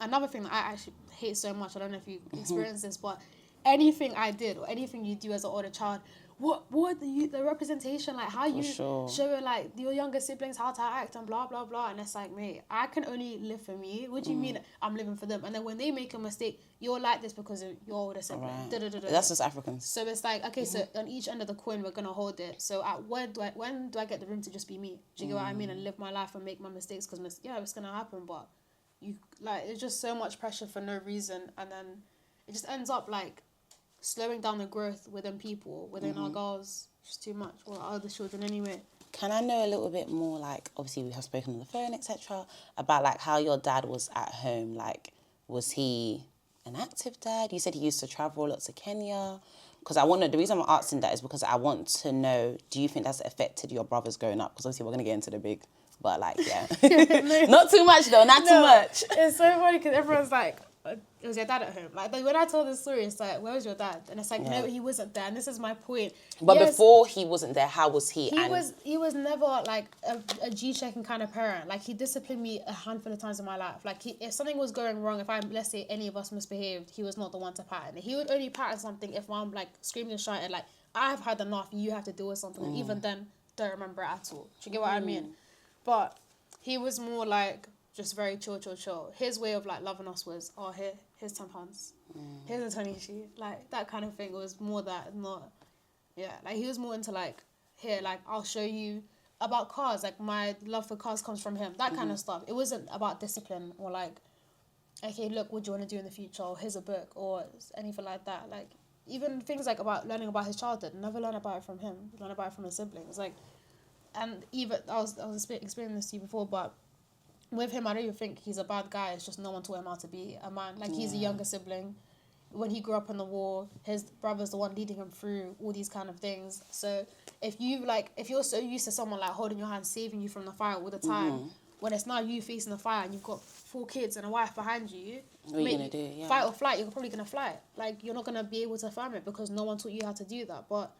another thing that I actually hate so much, I don't know if you experienced this, but anything I did or anything you do as an older child, what the representation, like how you show like your younger siblings how to act and blah blah blah, and it's like, mate, I can only live for me. What do you mean I'm living for them? And then when they make a mistake, you're like this because of your older sibling. Right. That's just Africans. So it's like, okay, so on each end of the coin we're gonna hold it. So when do I get the room to just be me? Do you get what I mean? And live my life and make my mistakes because it's gonna happen, but you like, it's just so much pressure for no reason, and then it just ends up like slowing down the growth within people, within our girls, just too much, or our other children anyway. Can I know a little bit more, like, obviously we have spoken on the phone, etc., about like how your dad was at home? Like, was he an active dad? You said he used to travel a lot to Kenya. Because the reason I'm asking that is because I want to know, do you think that's affected your brothers growing up? Because obviously we're going to get into the big... But, like, yeah. Not too much, though. Not too much. It's so funny because everyone's like, it was your dad at home. Like, when I told the story, it's like, where was your dad? And it's like, no, he wasn't there. And this is my point. But before he wasn't there, how was he? He was never, like, a G-checking kind of parent. Like, he disciplined me a handful of times in my life. Like, if something was going wrong, let's say any of us misbehaved, he was not the one to pattern it. He would only pattern something if mom, like, screamed and shouted, like, I have had enough, you have to deal with something. And even then, don't remember it at all. Do you get what I mean? But he was more like just very chill. His way of like loving us was, oh, here's £10. Here's a 20 sheet. Like that kind of thing. It was more that, not, yeah. Like he was more into like, here, like I'll show you about cars, like my love for cars comes from him, that kind of stuff. It wasn't about discipline or like, okay, look, what do you want to do in the future, or here's a book, or anything like that. Like, even things like about learning about his childhood, never learn about it from him, learn about it from his siblings. Like, and even I was explaining this to you before, but with him, I don't even think he's a bad guy. It's just no one taught him how to be a man. Like, he's a younger sibling. When he grew up in the war, his brother's the one leading him through all these kind of things. So if you're so used to someone like holding your hand, saving you from the fire all the time, when it's now you facing the fire and you've got 4 kids and a wife behind you, what are you gonna do? Yeah. Fight or flight, you're probably gonna fly. Like, you're not gonna be able to farm it because no one taught you how to do that. But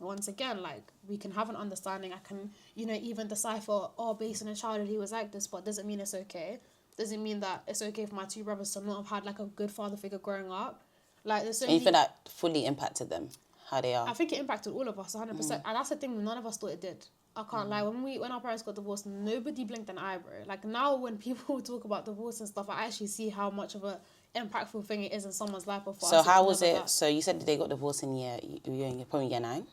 once again, like, we can have an understanding. I can, even decipher, based on a childhood he was like this, but doesn't mean it's okay. Doesn't mean that it's okay for my 2 brothers to not have had like a good father figure growing up. Like, there's so And you think that fully impacted them, how they are? I think it impacted all of us 100%, and that's the thing. None of us thought it did. I can't lie. When our parents got divorced, nobody blinked an eye, bro. Like, now when people talk about divorce and stuff, I actually see how much of a impactful thing it is in someone's life. So how was it? So you said they got divorced in probably year 9.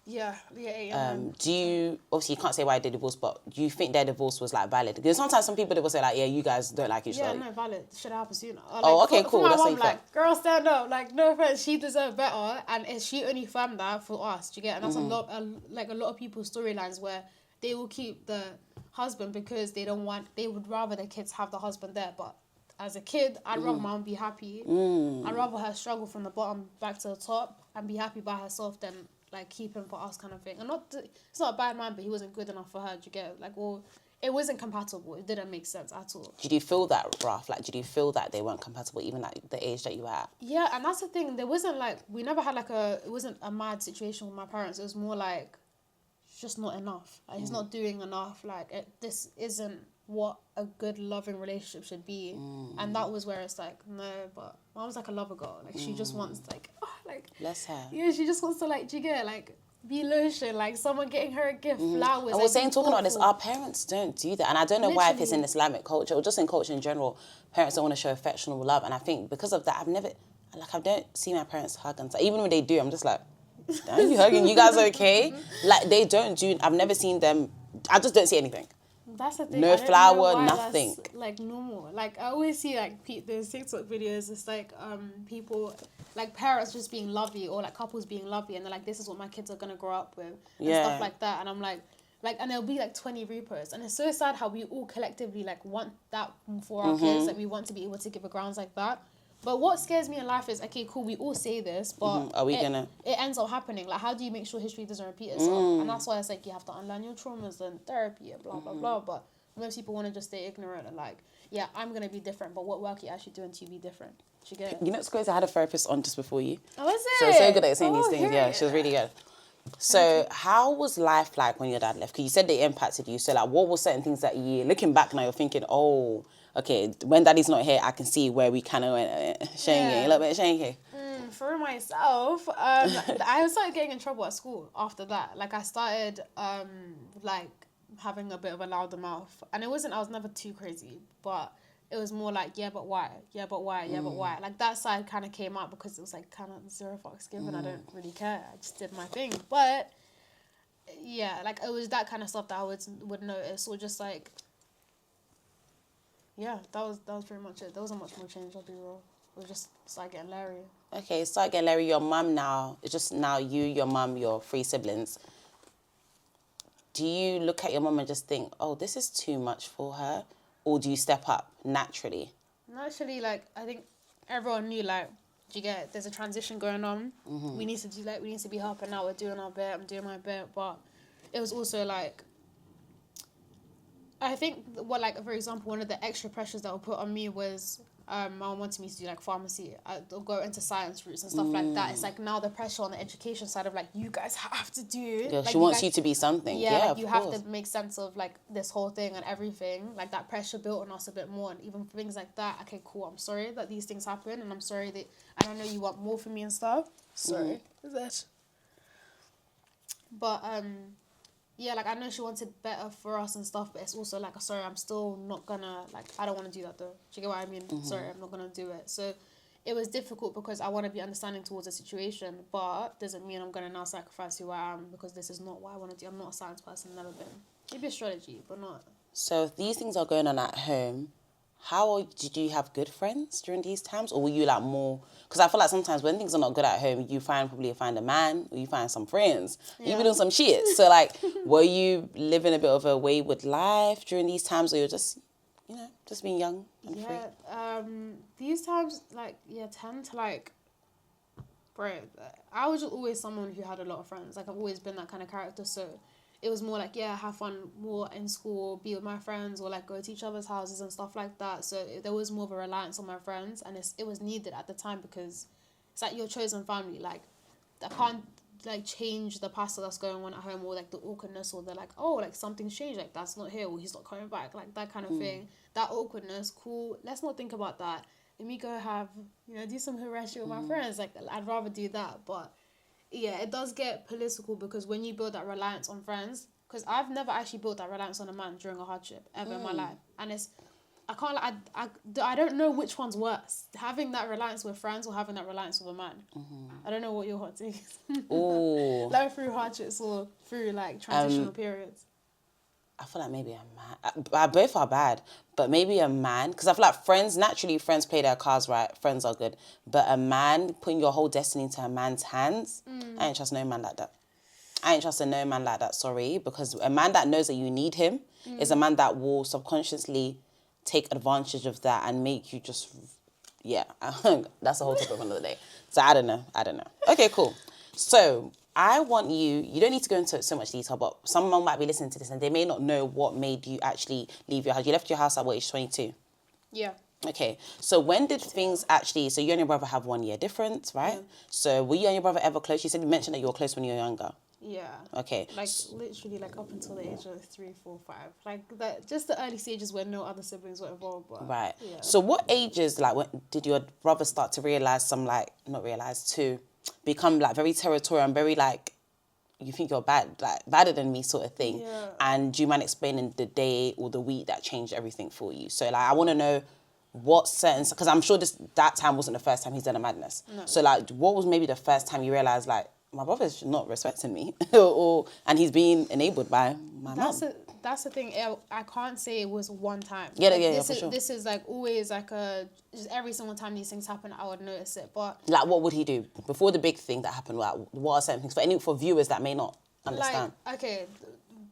Yeah, 8 and 9. Do you, obviously you can't say why they divorced, but do you think their divorce was like valid? Because sometimes some people they will say like, yeah, you guys don't like each other. Yeah, no, valid. Should have happened sooner. Like, okay, cool. For my That's mom, what you like, girl, stand up. Like, no offense, she deserved better, and she only firmed that for us. Do you get? And that's a lot of people's storylines where they will keep the husband because they would rather their kids have the husband there. But as a kid, I'd rather mom be happy. I'd rather her struggle from the bottom back to the top and be happy by herself than like keep him for us kind of thing. And it's not a bad man, but he wasn't good enough for her. Do you get? Like, well, it wasn't compatible. It didn't make sense at all. Did you feel that, Raf? Like, did you feel that they weren't compatible even at the age that you were at? Yeah, and that's the thing. There wasn't like, we never had like it wasn't a mad situation with my parents. It was more like, it's just not enough. Like, he's not doing enough. Like, this isn't what a good loving relationship should be. And that was where it's like, no, but mom's like a lover girl. Like, she just wants like, bless her. Yeah, she just wants to like, do you get like be lotion, like someone getting her a gift, flowers. And we're talking about this, our parents don't do that. And I don't know why, if it's in Islamic culture or just in culture in general, parents don't want to show affection or love. And I think because of that, I don't see my parents hug and stuff. Even when they do, I'm just like, are you hugging? You guys okay? Like, they don't do, I've never seen them, I just don't see anything. That's the thing. No flower, nothing. That's, like, normal. Like, I always see like there's TikTok videos. It's like people, like parents just being lovey, or like couples being lovey, and they're like, this is what my kids are gonna grow up with, and stuff like that. And I'm like, and there'll be like 20 reposts, and it's so sad how we all collectively like want that for our kids. Like, we want to be able to give a grounds like that. But what scares me in life is, okay, cool, we all say this, but it ends up happening. Like, how do you make sure history doesn't repeat itself? And that's why it's like, you have to unlearn your traumas and therapy and blah, blah, blah. But most people want to just stay ignorant and like, yeah, I'm going to be different, but what work are you actually doing to be different? Do you get it? You know, it's crazy, I had a therapist on just before you. Oh, is So it? so good at saying these things. Yeah, she was really good. So how was life like when your dad left? Because you said they impacted you. So like, what were certain things that looking back now, you're thinking, oh, okay, when daddy's not here, I can see where we kind of went a little bit shanky. For myself, I started getting in trouble at school after that. Like, I started like having a bit of a louder mouth, and I was never too crazy, but it was more like, yeah, but why? Yeah, but why? Yeah, but why? Like, that side kind of came out because it was like kind of zero fucks given. I don't really care. I just did my thing. But yeah, like, it was that kind of stuff that I would notice, or just like, yeah, that was pretty much it. There wasn't much more change, I'll be real. It was just started getting Larry. Okay, start getting Larry. Your mum now, it's just now you, your mum, your 3 siblings. Do you look at your mum and just think, oh, this is too much for her? Or do you step up naturally? Naturally, like, I think everyone knew, like, do you get it? There's a transition going on. We need to be helping out. We're doing our bit. I'm doing my bit. But it was also like, I think for example, one of the extra pressures that were put on me was my mom wanted me to do like pharmacy. I'll go into science routes and stuff like that. It's like now the pressure on the education side of like, you guys have to do. Yeah, like, she wants you to be something. Yeah, like, you have to make sense of like this whole thing and everything. Like, that pressure built on us a bit more, and even for things like that. Okay, cool. I'm sorry that these things happen, and I'm sorry that I know you want more from me and stuff. Sorry, but yeah, like, I know she wanted better for us and stuff, but it's also like, sorry, I'm still not gonna, like, I don't want to do that though. Do you get what I mean? Sorry, I'm not gonna do it. So it was difficult because I want to be understanding towards the situation, but doesn't mean I'm going to now sacrifice who I am because this is not what I want to do. I'm not a science person, never been. Maybe astrology, but not. So if these things are going on at home, did you have good friends during these times? Or were you like more... Because I feel like sometimes when things are not good at home, you probably find a man or you find some friends. Yeah. You be doing some shit. So like, were you living a bit of a wayward life during these times, or you're just, just being young and free? These times, tend to bro, I was just always someone who had a lot of friends. Like, I've always been that kind of character, so it was more have fun more in school, be with my friends, or go to each other's houses and stuff like that. So there was more of a reliance on my friends, and it was needed at the time because it's like your chosen family. Like, I can't change the past that's going on at home, or the awkwardness, or the something's changed, that's not here, or he's not coming back, that kind of thing. That awkwardness, cool, let's not think about that. Let me go have, do some harassment with my friends. I'd rather do that. But yeah, it does get political because when you build that reliance on friends, because I've never actually built that reliance on a man during a hardship ever in my life, and I don't know which one's worse, having that reliance with friends or having that reliance with a man. I don't know what your hot take is. Ooh. Through hardships or through transitional periods. I feel like maybe a man. Both are bad, but maybe a man, because I feel like friends play their cards right. Friends are good, but a man, putting your whole destiny into a man's hands, I ain't trust no man like that. I ain't trusting no man like that, sorry, because a man that knows that you need him is a man that will subconsciously take advantage of that and make you just, that's the whole topic for another day. So I don't know. Okay, cool. So I want you don't need to go into so much detail, but someone might be listening to this and they may not know what made you actually leave your house. You left your house at what age, 22? Yeah. Okay, so when did things actually, so you and your brother have 1 year difference, right? Yeah. So were you and your brother ever close? You mentioned that you were close when you were younger. Yeah. Okay. Literally up until the age of 3, 4, 5. That, just the early stages where no other siblings were involved. But, right. Yeah. So what ages, when did your brother start to realise to become very territorial and very you think you're bad, badder than me sort of thing? Yeah. And do you mind explaining the day or the week that changed everything for you? So I want to know what certain, because I'm sure that time wasn't the first time he's done a madness. No. So what was maybe the first time you realised my brother's not respecting me and he's being enabled by my mum? That's the thing. I can't say it was one time. This is always just every single time these things happen, I would notice it. But what would he do before the big thing that happened? What are certain things for viewers that may not understand?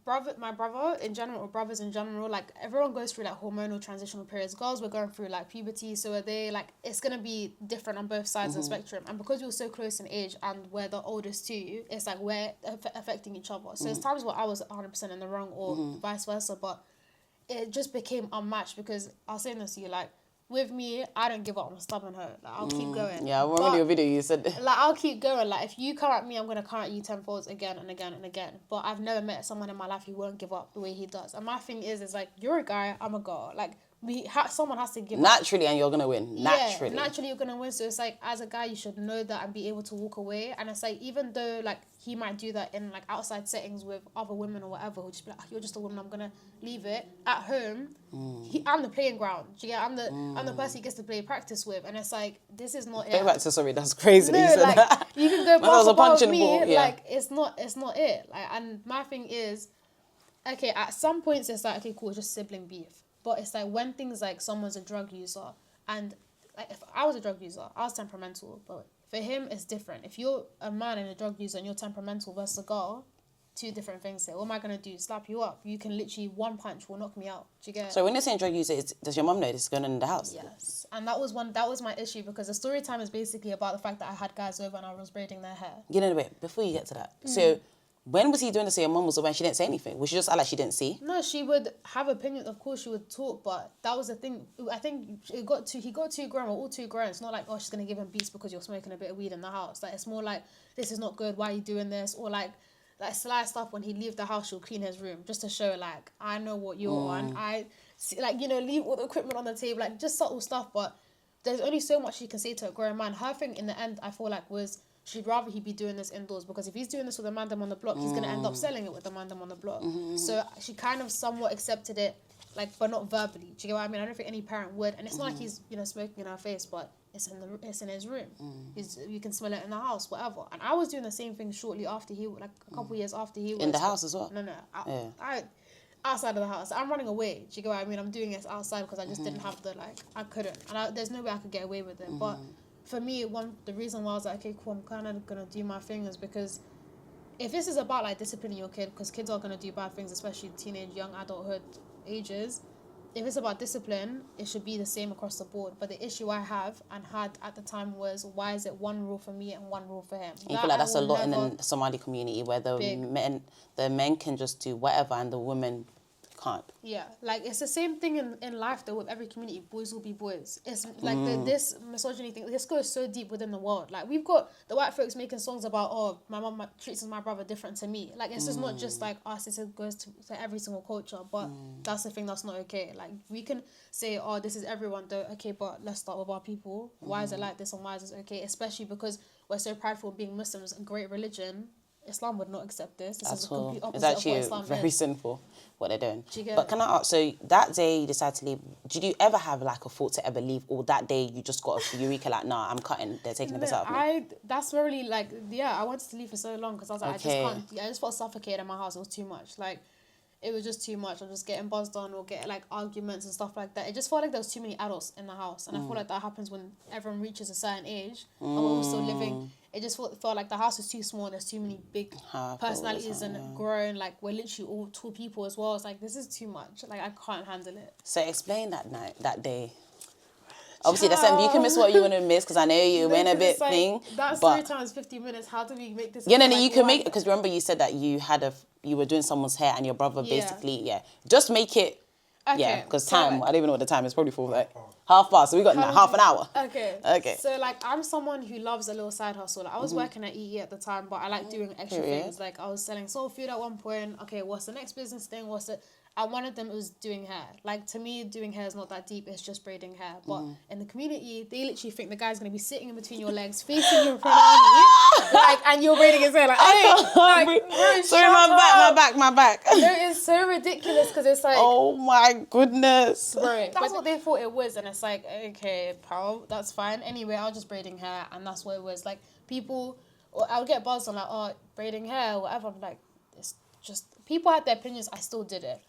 My brother in general, or brothers in general, everyone goes through hormonal transitional periods. Girls were going through puberty, so are they it's gonna be different on both sides of the spectrum. And because we were so close in age and we're the oldest too, it's we're affecting each other. So there's times where I was 100% in the wrong or vice versa, but it just became unmatched because I was saying this to you, with me, I don't give up. I'm stubborn her. I'll keep going. Yeah, I remember your video. You said I'll keep going. If you come at me, I'm gonna come at you tenfold again and again and again. But I've never met someone in my life who won't give up the way he does. And my thing is you're a guy, I'm a girl. Someone has to give naturally, up. and you're gonna win. Naturally, yeah, naturally you're gonna win. So it's as a guy, you should know that and be able to walk away. And it's even though he might do that in outside settings with other women or whatever, who'll just be you're just a woman, I'm gonna leave it. At home, I'm the playing ground. Do you get? I'm the person he gets to play practice with, and it's this is not it. Practice, sorry, that's crazy. No, you said that. You can go basketball with me. Ball, yeah. It's not it. And my thing is, okay, at some points it's okay, cool, it's just sibling beef. But it's when things someone's a drug user, and if I was a drug user, I was temperamental. But for him, it's different. If you're a man and a drug user and you're temperamental versus a girl, two different things here. What am I gonna do? Slap you up? You can literally one punch will knock me out. Do you get? So when you're saying drug user, does your mum know this is going on in the house? Yes, and that was my issue because the story time is basically about the fact that I had guys over and I was braiding their hair. Wait, before you get to that, so. When was he doing this? So your mum was aware and she didn't say anything? Was she just she didn't see? No, she would have opinions. Of course, she would talk, but that was the thing. I think he got too grown. We're all too grown. It's not she's gonna give him beats because you're smoking a bit of weed in the house. It's more this is not good. Why are you doing this? Or sly stuff when he leave the house, she'll clean his room just to show I know what you're on. I see, leave all the equipment on the table, just subtle stuff. But there's only so much you can say to a grown man. Her thing in the end, I feel was. She'd rather he be doing this indoors because if he's doing this with a mandem on the block, he's going to end up selling it with the mandem on the block. So she kind of somewhat accepted it, but not verbally. Do you get what I mean? I don't think any parent would. And it's not he's, smoking in her face, but it's in his room. You can smell it in the house, whatever. And I was doing the same thing shortly after like a couple years after he was. In the house as well? No. I outside of the house. I'm running away. Do you get what I mean? I'm doing it outside because I just didn't have I couldn't. And there's no way I could get away with it. But for me, the reason why I was like, okay, cool, I'm kind of going to do my thing is because if this is about, like, disciplining your kid, because kids are going to do bad things, especially teenage, young adulthood ages, if it's about discipline, it should be the same across the board. But the issue I have and had at the time was, why is it one rule for me and one rule for him? You feel like that's a lot in the Somali community where the men can just do whatever and the women can't. Yeah, like, it's the same thing in life though with every community. Boys will be boys. It's like this misogyny thing. This goes so deep within the world. Like, we've got the white folks making songs about, oh, my mum treats my brother different to me. Like, it's just not just like us. It goes to every single culture. But that's the thing that's not okay. Like, we can say, oh, this is everyone though. Okay, but let's start with our people. Why is it like this and why is this okay? Especially because we're so prideful of being Muslims, a great religion. Islam would not accept this. This is the complete opposite It's actually of what Islam very is. sinful what they're doing. But can I ask, so that day you decided to leave, did you ever have like a thought to ever leave, or that day you just got a eureka like, nah, I'm cutting, they're taking the piss out of me? That's really like, yeah, I wanted to leave for so long because I was like, I just can't, I just felt suffocated in my house. It was too much. Like, it was just too much. I was just getting buzzed on or get like arguments and stuff like that. It just felt like there was too many adults in the house. And I feel like that happens when everyone reaches a certain age and we're all still living. It just felt like the house is too small. There's too many big personalities and grown. Like, we're literally all tall people as well. It's like, this is too much. Like, I can't handle it. So explain that day. Obviously, you can miss what you want to miss because I know you went a bit thing. That's 3 times 50 minutes. How do we make this? Yeah, no, you can make it because remember you said that you were doing someone's hair and your brother basically, just make it. Okay. Because time, I don't even know what the time is. Probably for like half past. So we got half an hour. Okay. So like, I'm someone who loves a little side hustle. Like, I was working at EE at the time, but I like doing extra things. Like, I was selling soul food at one point. Okay, what's the next business thing? And one of them was doing hair. Like, to me, doing hair is not that deep. It's just braiding hair. But in the community, they literally think the guy's going to be sitting in between your legs, facing you in front of you, like, and you're braiding his hair. Like, hey, like, sorry, my back. No, it's so ridiculous because it's like, oh my goodness. Bro, that's what they thought it was. And it's like, okay, pal, that's fine. Anyway, I was just braiding hair, and that's what it was. Like, people, I'll get buzzed on like, oh, braiding hair, whatever. I'm like, it's just, people had their opinions. I still did it.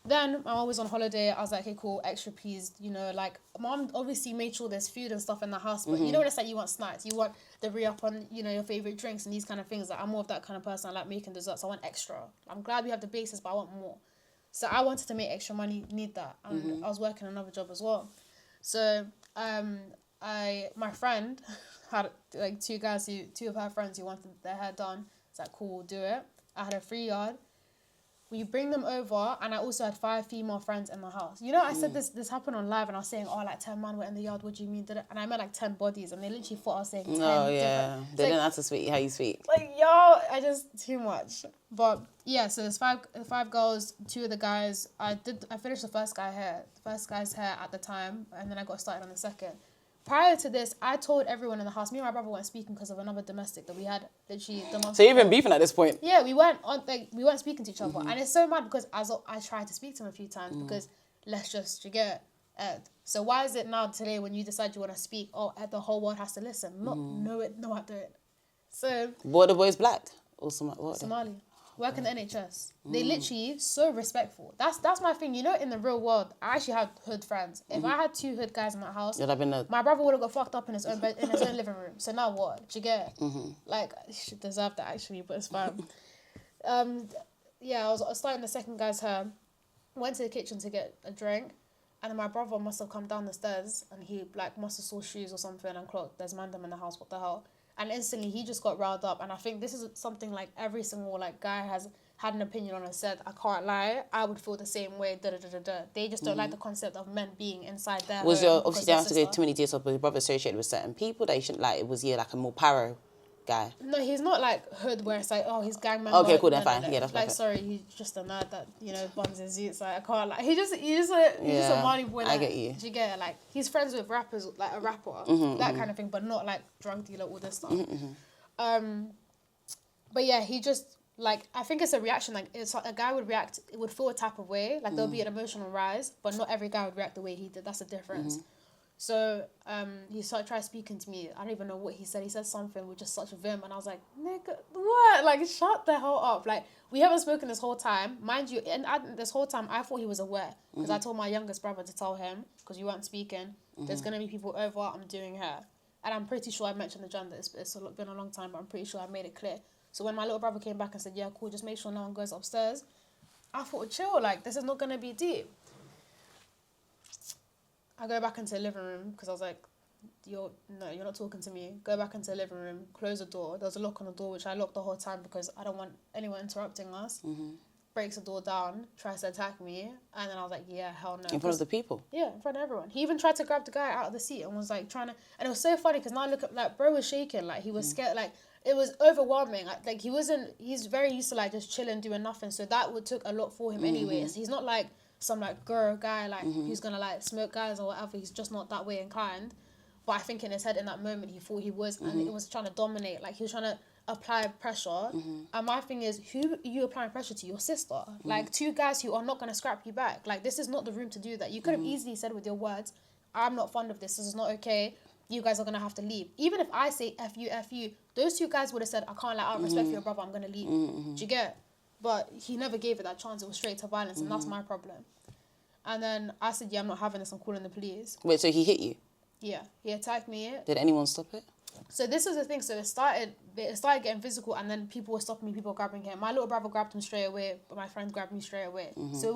Then I'm always on holiday. I was like, okay, cool, extra peas, like, mom obviously made sure there's food and stuff in the house, but you know what it's like, you want snacks, you want the re-up on, your favourite drinks and these kind of things. Like, I'm more of that kind of person. I like making desserts. I want extra. I'm glad we have the basis, but I want more. So I wanted to make extra money, need that. And I was working another job as well. So my friend had like two of her friends who wanted their hair done. It's like, cool, we'll do it. I had a free yard. We bring them over, and I also had 5 female friends in the house. I said this happened on live, and I was saying, oh, like 10 men were in the yard. What do you mean? And I meant like 10 bodies, and they literally thought I was saying 10. Oh yeah, they didn't have to speak how you speak. Like, I just too much. But yeah, so there's five girls, 2 of the guys. I finished the first guy's hair at the time, and then I got started on the second. Prior to this, I told everyone in the house. Me and my brother weren't speaking because of another domestic that we had literally the month. So you're even beefing at this point? Yeah, we weren't speaking to each other, and it's so mad because I tried to speak to him a few times because let's just forget. So why is it now today when you decide you want to speak? Oh, the whole world has to listen. No, I don't. So. What are the boys black or Somali? Work in the NHS. They literally so respectful. That's my thing. In the real world, I actually had hood friends. If I had 2 hood guys in that house, my brother would have got fucked up in his own bed, in his own living room. So now what? Do you get it? Like, I should deserve that actually, but it's fine. Yeah, I was starting the second guy's hair. Went to the kitchen to get a drink, and then my brother must have come down the stairs, and he like must have saw shoes or something and clocked there's mandem in the house. What the hell? And instantly he just got riled up. And I think this is something like every single like guy has had an opinion on and said, I can't lie, I would feel the same way, They just don't like the concept of men being inside their home. Obviously, they don't have to go too many details, but your brother associated with certain people that you shouldn't like. Was he like a more paro guy? No, he's not like hood where it's like, oh, he's gang member. Okay, cool, then fine. No. Yeah, that's like, perfect. sorry, he's just a nerd that, buns his youths. Like, I can't like, he's just a Mali boy. Like, I get you. Do you get it? Like, he's friends with rappers, like a rapper, that kind of thing, but not like drug dealer, all this stuff. But yeah, he just, like, I think it's a reaction. Like, it's a guy would react, it would feel a type of way. Like, there'll be an emotional rise, but not every guy would react the way he did. That's the difference. So he started trying speaking to me. I don't even know what he said. He said something with just such vim, and I was like, nigga, what? Like, shut the hell up. Like, we haven't spoken this whole time, mind you. And this whole time, I thought he was aware because I told my youngest brother to tell him because you weren't speaking. There's gonna be people over. I'm doing hair, and I'm pretty sure I mentioned the gender. It's been a long time, but I'm pretty sure I made it clear. So when my little brother came back and said, yeah, cool, just make sure no one goes upstairs, I thought, chill. Like, this is not gonna be deep. I go back into the living room because I was like, you're not talking to me. Go back into the living room, close the door. There was a lock on the door, which I locked the whole time because I don't want anyone interrupting us. Breaks the door down, tries to attack me, and then I was like, yeah, hell no. In front of the people? Yeah, in front of everyone. He even tried to grab the guy out of the seat and was like trying to, and it was so funny because now I look at, like, bro was shaking, like he was scared, like it was overwhelming. Like he's very used to like just chilling, doing nothing, so that took a lot for him anyways. He's not like some like girl guy like who's gonna like smoke guys or whatever. He's just not that way inclined. But I think in his head in that moment he thought he was, and it was trying to dominate. Like he was trying to apply pressure. And my thing is, who are you applying pressure to? Your sister. Like two guys who are not gonna scrap you back. Like this is not the room to do that. You could have easily said with your words, I'm not fond of this. This is not okay. You guys are gonna have to leave. Even if I say F you, those two guys would have said, I can't let out respect for your brother, I'm gonna leave. Do you get? But he never gave it that chance. It was straight to violence, and that's my problem. And then I said, yeah, I'm not having this. I'm calling the police. Wait, so he hit you? Yeah, he attacked me. Did anyone stop it? So this was the thing. So it started getting physical, and then people were stopping me, people grabbing him. My little brother grabbed him straight away, but my friend grabbed me straight away. So it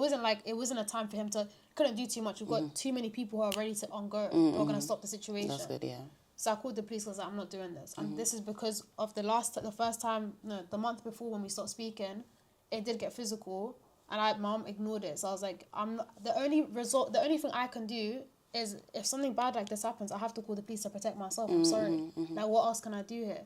wasn't a time for him to, couldn't do too much. We've got too many people who are ready to go. We're going to stop the situation. That's good, yeah. So I called the police because I'm not doing this. And this is because of the month before when we stopped speaking, it did get physical, and mom ignored it. So I was like, the only thing I can do is if something bad like this happens, I have to call the police to protect myself. I'm sorry. Like, what else can I do here?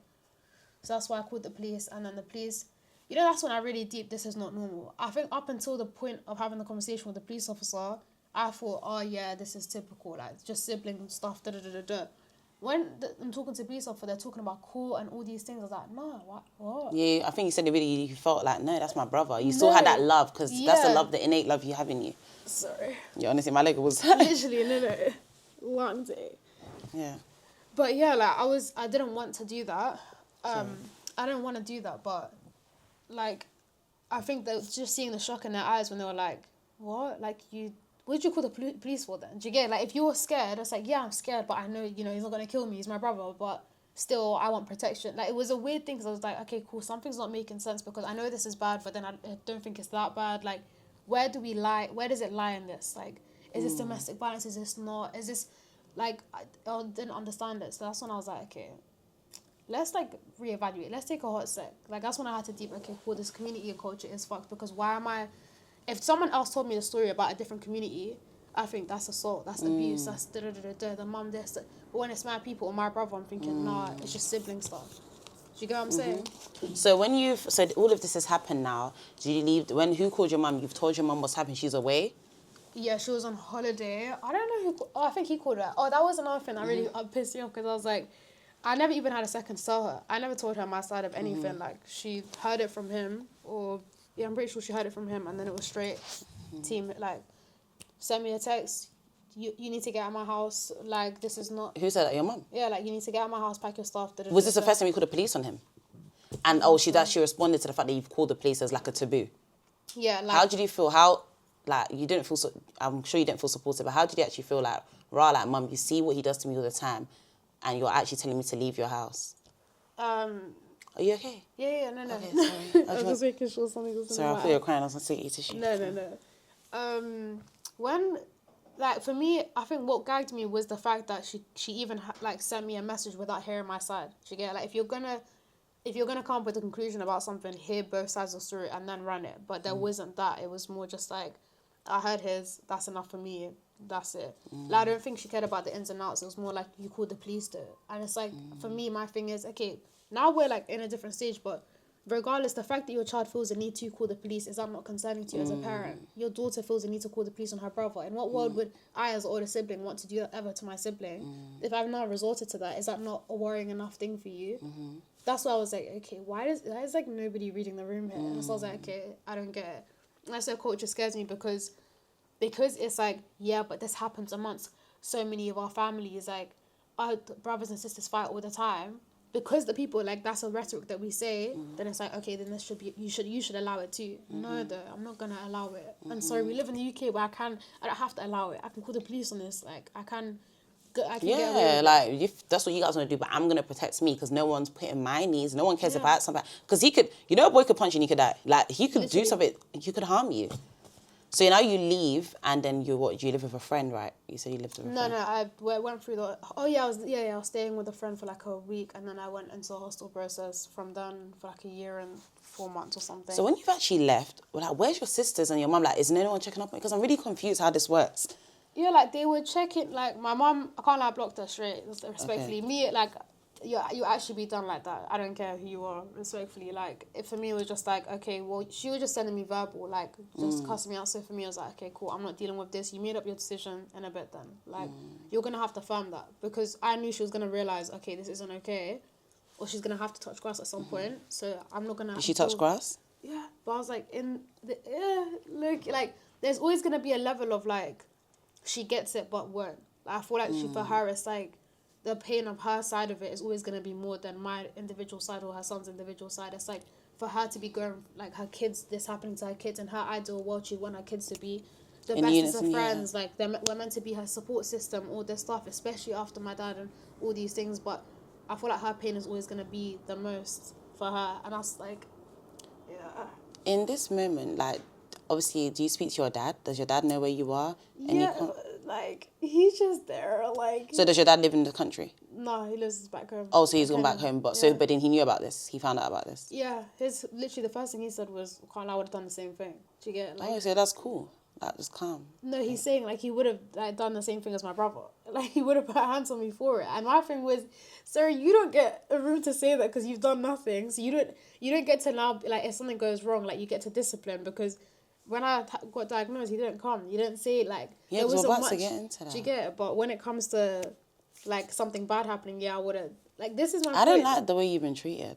So that's why I called the police, and then the police, that's when I really deep, this is not normal. I think up until the point of having the conversation with the police officer, I thought, oh yeah, this is typical, like just sibling stuff, When I'm talking to the police officer, they're talking about court and all these things. I was like, no, what? Yeah, I think you said it really, you felt like, no, that's my brother. You still had that love, because that's the love, the innate love you have in you. Sorry. Yeah, honestly, my leg was... Literally, no. Long day. Yeah. But yeah, like, I didn't want to do that. I didn't want to do that, but, like, I think that just seeing the shock in their eyes when they were like, what? Like, what did you call the police for then? Do you get? Like, if you were scared, it's like, yeah, I'm scared, but I know, he's not going to kill me. He's my brother, but still, I want protection. Like, it was a weird thing, because I was like, okay, cool, something's not making sense, because I know this is bad, but then I don't think it's that bad. Like, where do we lie? Where does it lie in this? Like, is this domestic violence? Is this not? Is this, like, I didn't understand it. So that's when I was like, okay, let's, like, reevaluate. Let's take a hot sec. Like, that's when I had to deep, okay, cool, this community and culture is fucked, because why am I... If someone else told me the story about a different community, I think that's assault, that's abuse, that's the mum this. But when it's my people or my brother, I'm thinking, nah, it's just sibling stuff. Do you get what I'm saying? So when all of this has happened now, did you leave? Who called your mum? You've told your mum what's happened. She's away. Yeah, she was on holiday. I don't know who. I think he called her. Oh, that was another thing that really pissed me off, because I was like, I never even had a second to tell her. I never told her my side of anything. Like, she heard it from him, or I'm pretty sure she heard it from him, and then it was straight team, like, send me a text. You need to get out of my house. Like, this is not... Who said that? Your mum? Yeah, like, you need to get out of my house, pack your stuff. Was this the first time you called the police on him? And, she responded to the fact that you've called the police as, like, a taboo. Yeah, like... How did you feel? How, like, you didn't feel... I'm sure you didn't feel supported, but how did you actually feel like, like, mum, you see what he does to me all the time, and you're actually telling me to leave your house? Are you okay? Yeah, no. Okay, sorry. I was just making sure something was in Sorry, I thought you were crying. I was going to say eat tissue. No. When, like, for me, I think what gagged me was the fact that she even sent me a message without hearing my side. She get, like, if you're gonna come up with a conclusion about something, hear both sides of the story and then run it. But there wasn't that. It was more just like, I heard his. That's enough for me. That's it. Like, I don't think she cared about the ins and outs. It was more like, you called the police to it. And it's like, for me, my thing is, okay, now we're like in a different stage, but regardless, the fact that your child feels the need to call the police, is that not concerning to you as a parent? Your daughter feels the need to call the police on her brother. In what world would I, as an older sibling, want to do that ever to my sibling? If I've not resorted to that, is that not a worrying enough thing for you? That's why I was like, okay, why is like nobody reading the room here? And so I was like, okay, I don't get it. And I said, culture scares me because it's like, yeah, but this happens a month. so many of our families, like, our brothers and sisters fight all the time, because the people, like, that's a rhetoric that we say, then it's like, okay, then this should be, you should allow it too. No, though, I'm not gonna allow it. And sorry, we live in the UK where I don't have to allow it. I can call the police on this. Like, I can get away with like, if that's what you guys want to do, but I'm going to protect me because no one's putting my needs. No one cares if I had something. Because he could, a boy could punch you and he could die. Like, he could do something, he could harm you. So now you leave, and then you live with a friend, right? You said you lived with a friend. No, I went through the... Oh, yeah, I was staying with a friend for, like, a week, and then I went into the hostel process from then for, like, 1 year and 4 months or something. So when you've actually left, like, where's your sisters and your mum? Like, isn't anyone checking up on you? Because I'm really confused how this works. Yeah, like, they would check it, like, my mum, I can't lie, I blocked her straight, respectfully. Okay. Me, like, you actually be done like that. I don't care who you are, respectfully. Like, for me, it was just like, okay, well, she was just sending me verbal, like, just cussing me out. So for me, I was like, okay, cool, I'm not dealing with this. You made up your decision in a bit then. Like, you're going to have to firm that. Because I knew she was going to realise, okay, this isn't okay. Or she's going to have to touch grass at some point. So I'm not going to... Did she touch grass? Yeah. But I was like, look, like, there's always going to be a level of, like, she gets it but won't. Like, I feel like for her, it's like, the pain of her side of it is always going to be more than my individual side or her son's individual side. It's like, for her to be going, like, her kids, this happening to her kids, and her ideal world, she'd want her kids to be the bestest of friends. Yeah. Like, we're meant to be her support system, all this stuff, especially after my dad and all these things. But I feel like her pain is always going to be the most for her. And I was like, yeah. In this moment, like, obviously, do you speak to your dad? Does your dad know where you are? Yeah, like, he's just there, like... So does your dad live in the country? No, he lives back home. Oh, so he's gone back home. But then he knew about this? He found out about this? Yeah, literally the first thing he said was, I would have done the same thing. Do you get, like... Oh, so that's cool. That was calm. No, he's saying, like, he would have, like, done the same thing as my brother. Like, he would have put hands on me for it. And my thing was, sir, you don't get a room to say that because you've done nothing. So you don't get to now, like, if something goes wrong, like, you get to discipline because... When I got diagnosed, he didn't come. You didn't say, like... Yeah, there wasn't much to get into that. Do you get it? But when it comes to, like, something bad happening, I would have... Like, this is my I don't like the way you've been treated.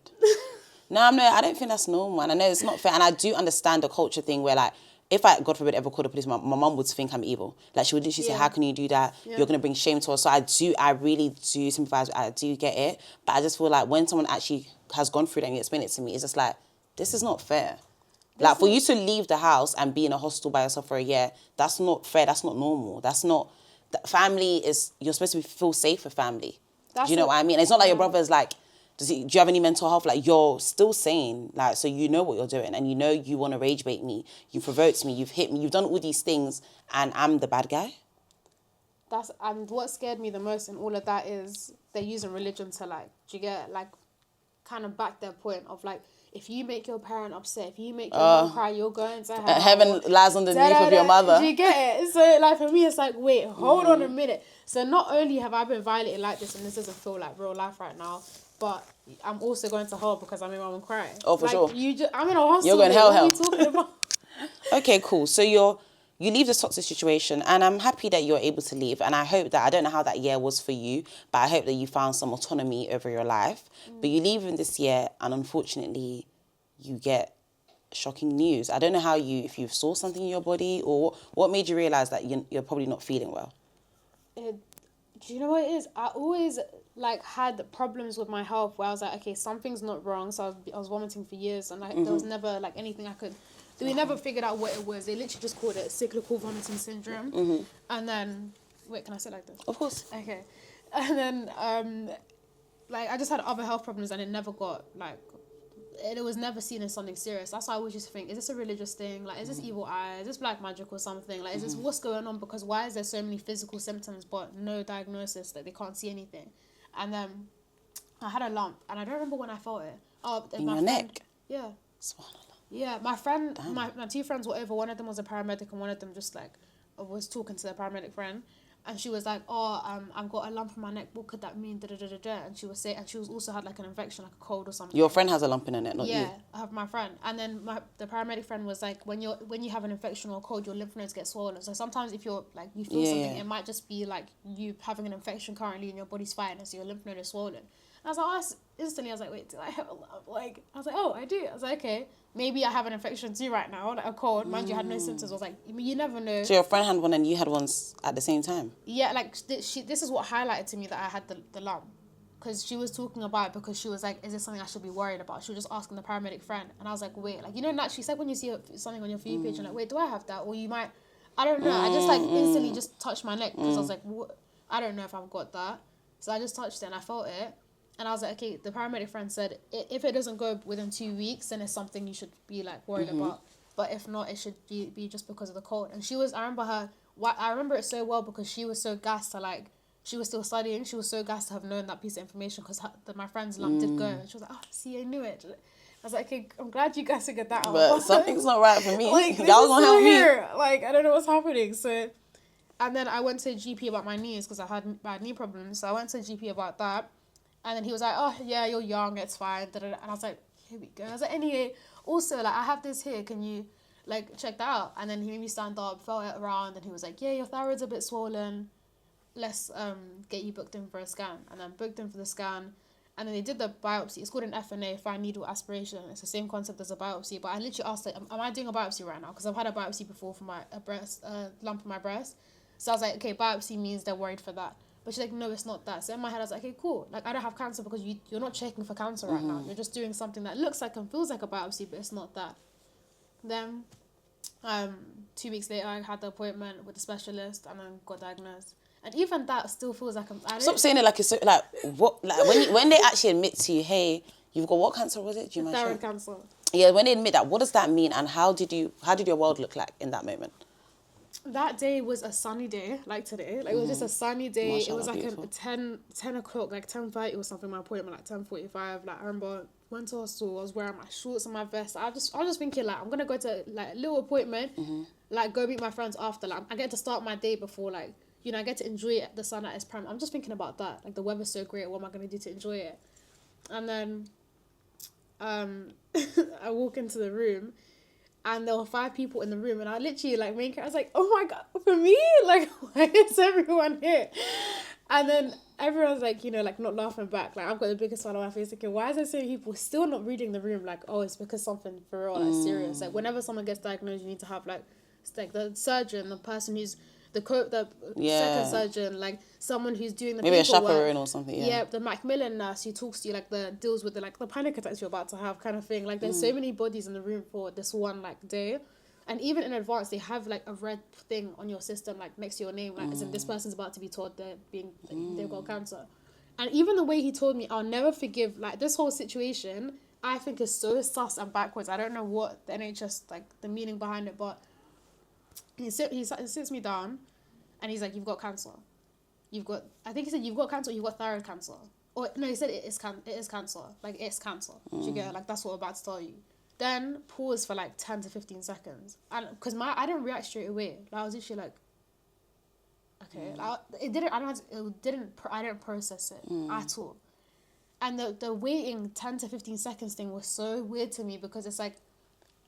No, I don't think that's normal. And I know it's not fair. And I do understand the culture thing where, like, if I, God forbid, ever called the police, my mum would think I'm evil. Like, she would literally say, how can you do that? Yeah. You're going to bring shame to us. So I really do sympathise. I do get it. But I just feel like when someone actually has gone through that and you explain it to me, it's just like, this is not fair. Like, for you to leave the house and be in a hostel by yourself for a year, that's not fair. That's not normal. That's not... Family is... You're supposed to feel safe with family. Do you know what I mean? It's not like your brother's like... Do you have any mental health? Like, you're still sane. Like, so you know what you're doing. And you know you want to rage bait me. You provoked me. You've hit me. You've done all these things. And I'm the bad guy. And what scared me the most in all of that is they're using religion to, like... Do you get, like... Kind of back their point of, like... If you make your parent upset, if you make your mom cry, you're going to hell. Heaven lies underneath of your mother. Do you get it? So, like, for me, it's like, wait, hold on a minute. So, not only have I been violated like this, and this doesn't feel like real life right now, but I'm also going to hell because I made my mom cry. Oh, for sure. I'm in a hospital. You're going hell. What are you talking about? Okay, cool. So, you leave this toxic situation, and I'm happy that you're able to leave. And I hope that, I don't know how that year was for you, but I hope that you found some autonomy over your life. But you leave in this year, and unfortunately... you get shocking news. I don't know if you saw something in your body or what made you realise that you're probably not feeling well. Do you know what it is? I always like had problems with my health where I was like, okay, something's not wrong. So I was vomiting for years and like there was never like anything I could... We never figured out what it was. They literally just called it cyclical vomiting syndrome. And then... Wait, can I say it like this? Of course. Okay. And then like I just had other health problems and it never got like... It was never seen as something serious. That's why I always just think, is this a religious thing? Like, is this evil eye? Is this black magic or something? Like, is this what's going on? Because why is there so many physical symptoms but no diagnosis that they can't see anything? And then I had a lump, and I don't remember when I felt it. Oh, in your neck? Yeah. Subhanallah. Yeah, my friend, my two friends were over. One of them was a paramedic, and one of them just like was talking to their paramedic friend. And she was like, I've got a lump in my neck. What could that mean? Da, da, da, da, da. And she was saying, and she was also had like an infection, like a cold or something. Your friend has a lump in her neck, not you. Yeah, I have my friend. And then the paramedic friend was like, when you have an infection or a cold, your lymph nodes get swollen. So sometimes if you're like, you feel something, it might just be like you having an infection currently and your body's fighting, so your lymph node is swollen. And I was like, instantly I was like, wait, do I have a lump? Like, I was like, oh, I do. I was like, okay, maybe I have an infection too right now, like a cold. Mind you, I had no symptoms. I was like, you never know. So your friend had one and you had ones at the same time? Yeah, like, this is what highlighted to me that I had the lump. Because she was talking about it because she was like, is this something I should be worried about? She was just asking the paramedic friend. And I was like, wait, like, naturally, it's like when you see something on your For You page, you're like, wait, do I have that? Or you might, I don't know. I just like instantly just touched my neck because I was like, what? I don't know if I've got that. So I just touched it and I felt it. And I was like, okay, the paramedic friend said, if it doesn't go within 2 weeks, then it's something you should be like worried about. But if not, it should be just because of the cold. And she was, I remember it so well because she was so gassed to like, she was still studying. She was so gassed to have known that piece of information because my friend's lump did go. And she was like, oh, see, I knew it. I was like, okay, I'm glad you guys figured that out. But something's not right for me. Like, Y'all gonna help me. Like, I don't know what's happening. So, and then I went to GP about my knees because I had bad knee problems. So I went to GP about that. And then he was like, oh, yeah, you're young. It's fine. And I was like, here we go. I was like, anyway, also, like, I have this here. Can you, like, check that out? And then he made me stand up, felt it around. And he was like, yeah, your thyroid's a bit swollen. Let's get you booked in for a scan. And then booked in for the scan. And then they did the biopsy. It's called an FNA, fine needle aspiration. It's the same concept as a biopsy. But I literally asked, like, am I doing a biopsy right now? Because I've had a biopsy before for my lump in my breast. So I was like, okay, biopsy means they're worried for that. But she's like, no, it's not that. So in my head, I was like, okay, cool. Like, I don't have cancer because you're not checking for cancer right now. You're just doing something that looks like and feels like a biopsy, but it's not that. Then 2 weeks later, I had the appointment with the specialist and then got diagnosed. And even that still feels like Stop saying it like it's so, like what, like when they actually admit to you, hey, you've got what cancer was it? Do you mind thyroid cancer. Yeah, when they admit that, what does that mean, and how did your world look like in that moment? That day was a sunny day, like today. Like, it was just a sunny day. Mashallah, it was like beautiful. 10 o'clock, like 10:30 or something, my appointment, like 10:45. Like, I remember went to hospital, I was wearing my shorts and my vest. I was just thinking, like, I'm going to go to, like, a little appointment, like, go meet my friends after. Like, I get to start my day before, like, I get to enjoy the sun at its prime. I'm just thinking about that. Like, the weather's so great. What am I going to do to enjoy it? And then I walk into the room and there were 5 people in the room. And I literally, like, I was like, oh, my God, for me? Like, why is everyone here? And then everyone's, like, like, not laughing back. Like, I've got the biggest smile on my face. Like, why is there so many people still not reading the room? Like, oh, it's because something for real, like, serious. Like, whenever someone gets diagnosed, you need to have, like the surgeon, the person who's the second surgeon, like someone who's doing the maybe a paperwork. chaperone or something. Yeah, the Macmillan nurse who talks to you, like deals with the panic attacks you're about to have, kind of thing. Like, there's so many bodies in the room for this one like day, and even in advance they have like a red thing on your system, like next to your name, like as in this person's about to be told they've got cancer. And even the way he told me, I'll never forgive, like, this whole situation, I think is so sus and backwards. I don't know what the NHS, like, the meaning behind it, but he sits me down and he's like, you've got cancer. I think he said, you've got cancer, you've got thyroid cancer. Or, no, he said it is cancer. Like, it's cancer. Do you get it? Like, that's what I'm about to tell you. Then pause for, like, 10 to 15 seconds. And, because I didn't react straight away. Like, I was literally like, okay. Like, I didn't process it at all. And the waiting 10 to 15 seconds thing was so weird to me because it's like,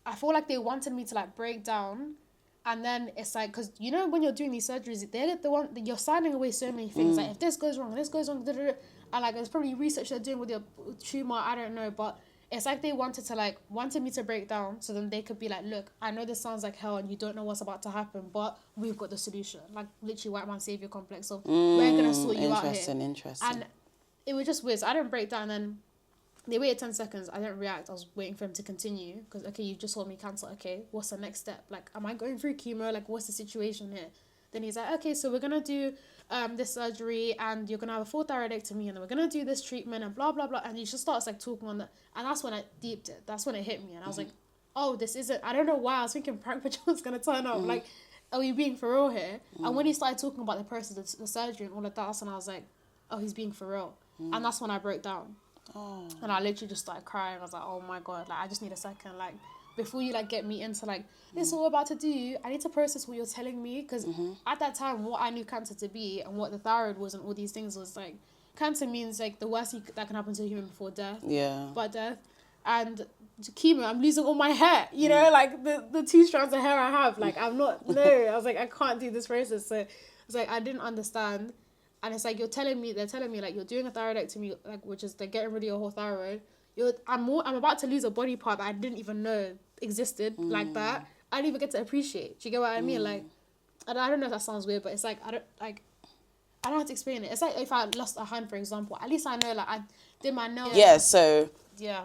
I feel like they wanted me to, like, break down. And then it's like, because when you're doing these surgeries, they're the one, you're signing away so many things. Like, if this goes wrong, and like, there's probably research they're doing with your tumor, I don't know, but it's like they wanted me to break down so then they could be like, look, I know this sounds like hell and you don't know what's about to happen, but we've got the solution. Like, literally white man savior complex. So we're going to sort you out here. Interesting. And it was just weird. So I didn't break down, and then they waited 10 seconds. I didn't react. I was waiting for him to continue. Because, okay, you just told me cancer. Okay, what's the next step? Like, am I going through chemo? Like, what's the situation here? Then he's like, okay, so we're going to do this surgery and you're going to have a full thyroidectomy and then we're going to do this treatment and blah, blah, blah. And he just starts, like, talking on that. And that's when I deeped it. That's when it hit me. And I was like, oh, this isn't... I don't know why. I was thinking Prank Patrol's going to turn up. Like, are you being for real here? And when he started talking about the process, the surgery and all of that, that's when I was like, oh, he's being for real. And that's when I broke down. Oh. And I literally just started crying. I was like, oh my God, like, I just need a second. Like, before you, like, get me into, like, this is what we're about to do, I need to process what you're telling me. Because at that time, what I knew cancer to be and what the thyroid was and all these things was, like, cancer means, like, the worst that can happen to a human before death. Yeah. But death. And chemo, I'm losing all my hair. You know, like, the 2 strands of hair I have. Like, I'm not, no. I was like, I can't do this process. So, it's like, I didn't understand. and it's like they're telling me like you're doing a thyroidectomy, like which is they're getting rid of your whole thyroid. I'm about to lose a body part that I didn't even know existed like that. I didn't even get to appreciate. Do you get what I mean? Like, I don't know if that sounds weird, but it's like I don't know how to explain it. It's like if I lost a hand, for example, at least I know like I did my nails. Yeah. So. Yeah.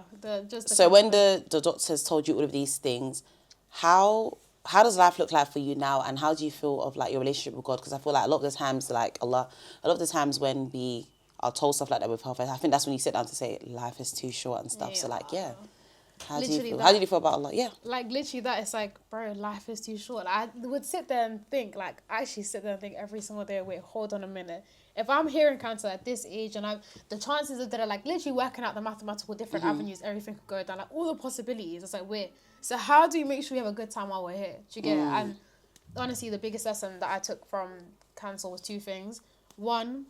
So when the doctors told you all of these things, how does life look like for you now, and how do you feel of like your relationship with God? Because I feel like a lot of the times, like a lot of the times when we are told stuff like that with health, I think that's when you sit down to say life is too short and stuff. So like, yeah. How do you feel? How do you feel about Allah? Yeah. Like literally that, it's like, bro, life is too short. Like, I would sit there and think, like, I actually sit there and think every single day, wait, hold on a minute. If I'm hearing cancer at this age and the chances of that are like literally working out the mathematical different avenues, everything could go down, like all the possibilities. It's like, wait, so how do you make sure we have a good time while we're here? Do you get it? And honestly, the biggest lesson that I took from cancer was two things. One,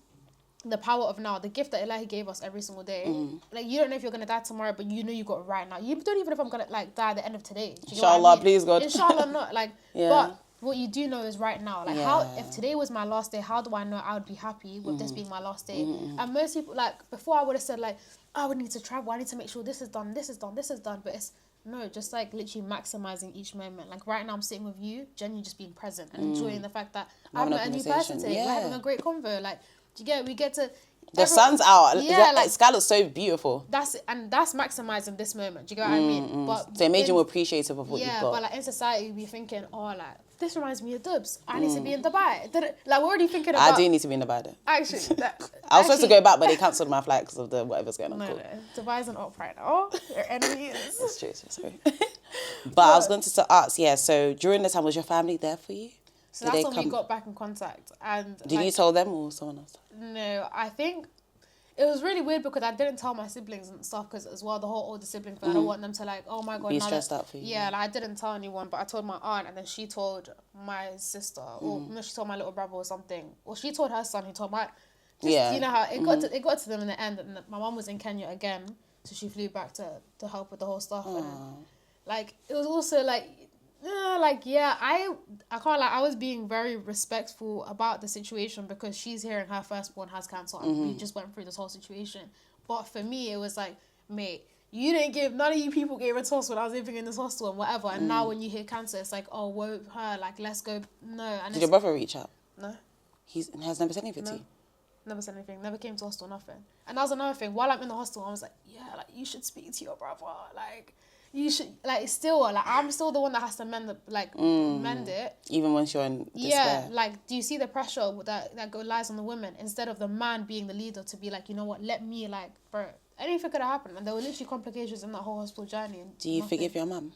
the power of now, the gift that Ilahi gave us every single day. Like, you don't know if you're going to die tomorrow, but you know you got it right now. You don't even know if I'm going to like die at the end of today. Do you get what I Inshallah, mean? please God. Inshallah not. Like, Yeah. But what you do know is right now. Like, how, if today was my last day, how do I know I would be happy with this being my last day? And most people, like, before I would have said, like, I would need to travel. I need to make sure this is done, this is done, this is done. But it's, no, just like literally maximizing each moment. Like right now I'm sitting with you, genuinely just being present and enjoying the fact that I've met a new person today. We're having a great convo. Like, do you get it? We get to... The sun's out. Yeah, the sky looks so beautiful. That's maximizing this moment. Do you get what I mean? But so it made you more appreciative of what you've got. Yeah, but like in society, we thinking, oh, like this reminds me of Dubs. I need to be in Dubai. Like we're already thinking about. I do need to be in Dubai. Actually, I was supposed to go back, but they cancelled my flight because of the whatever's going on. No, Dubai's an op right now. Their enemies. That's true. Sorry. But I was going to ask, yeah. So during the time, was your family there for you? So that's when we got back in contact. And did you tell them or someone else? No, I think it was really weird because I didn't tell my siblings and stuff because as well the whole older sibling thing, I don't want them to like, oh my god, be stressed out for you. Yeah, like I didn't tell anyone, but I told my aunt and then she told my sister or no, she told my little brother or something, or she told her son who told my. You know how it got to them in the end, and my mum was in Kenya again, so she flew back to help with the whole stuff. And like it was also like. I can't lie, I was being very respectful about the situation because she's here and her firstborn has cancer and we just went through this whole situation. But for me, it was like, mate, none of you people gave a toss when I was living in this hostel and whatever. And now when you hear cancer, it's like, oh, woe her, like, let's go. No. And did your brother reach out? No. He has never said anything to you? Never said anything. Never came to hostel, nothing. And that was another thing. While I'm in the hostel, I was like, yeah, like, you should speak to your brother. Like, you should, like, still, like, I'm still the one that has to mend it. Even once you're in despair. Yeah, like, do you see the pressure that lies on the women instead of the man being the leader to be like, you know what, let me, like, bro, anything could have happened. And there were literally complications in that whole hospital journey. And do you forgive your mum?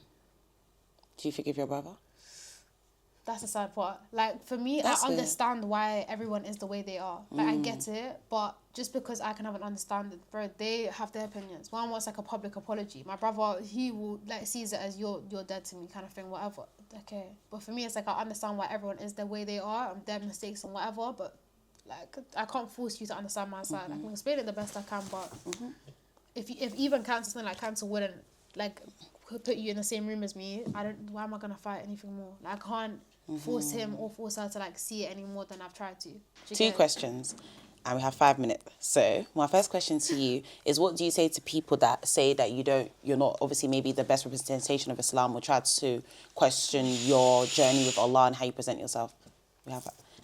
Do you forgive your brother? That's the sad part. Like, for me, I understand why everyone is the way they are. Like, I get it, but just because I can have an understanding, bro, they have their opinions. One wants, like, a public apology. My brother, he will, like, sees it as you're dead to me kind of thing, whatever. Okay. But for me, it's like, I understand why everyone is the way they are and their mistakes and whatever, but, like, I can't force you to understand my side. I can explain it the best I can, but if even something like cancer wouldn't, like, put you in the same room as me, why am I going to fight anything more? Like, I can't force him or force her to like see it any more than I've tried to. Two questions and we have 5 minutes. So my first question to you is, what do you say to people that say that you're not obviously maybe the best representation of Islam, or try to question your journey with Allah and how you present yourself?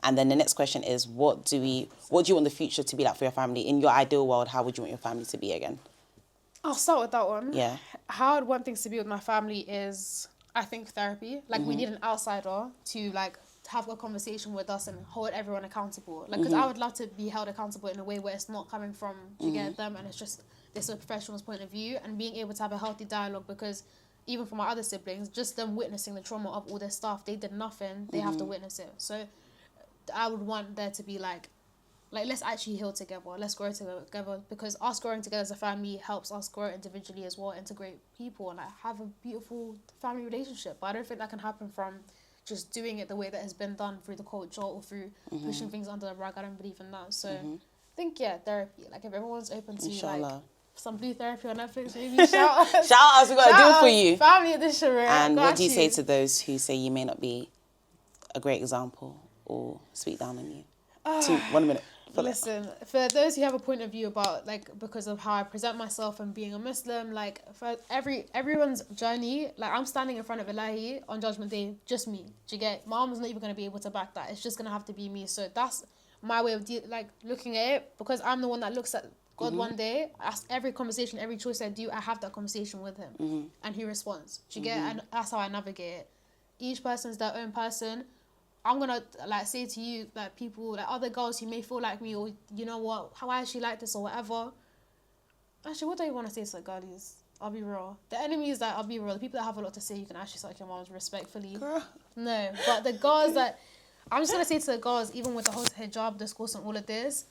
And then the next question is, what do you want the future to be like for your family? In your ideal world, how would you want your family to be again? I'll start with that one. Yeah. How I'd want things to be with my family is, I think, therapy. Like, we need an outsider to, like, have a conversation with us and hold everyone accountable. Like, because I would love to be held accountable in a way where it's not coming from, you get them, and it's just this professional's point of view, and being able to have a healthy dialogue, because even for my other siblings, just them witnessing the trauma of all their stuff, they did nothing, they have to witness it. So I would want there to be, like, let's actually heal together. Let's grow together, because us growing together as a family helps us grow individually as well, integrate people, and like have a beautiful family relationship. But I don't think that can happen from just doing it the way that has been done through the culture or through pushing things under the rug. I don't believe in that. So I think, therapy. Like, if everyone's open to Inshallah. like some blue therapy on Netflix, maybe shout us. Shout us, we got to do it for you. Family edition, right? And what do you say to those who say you may not be a great example or speak down on you? 1 minute. for that. Listen, for those who have a point of view about, like, because of how I present myself and being a Muslim, like, for everyone's journey, like, I'm standing in front of Ilahi on Judgment Day, just me. Do you get? Mom's not even going to be able to back that. It's just going to have to be me. So that's my way of, looking at it, because I'm the one that looks at God one day. Every conversation, every choice I do, I have that conversation with him. And he responds. Do you get? And that's how I navigate it. Each person's their own person. I'm gonna say to you, like, people, like other girls who may feel like me, or you know what, why is she like this or whatever. Actually, what do you want to say to the girlies? I'll be real. The enemies that I'll be real. The people that have a lot to say, you can actually suck your moms respectfully. Girl. No, but the girls that I'm just gonna say to the girls, even with the whole hijab discourse and all of this,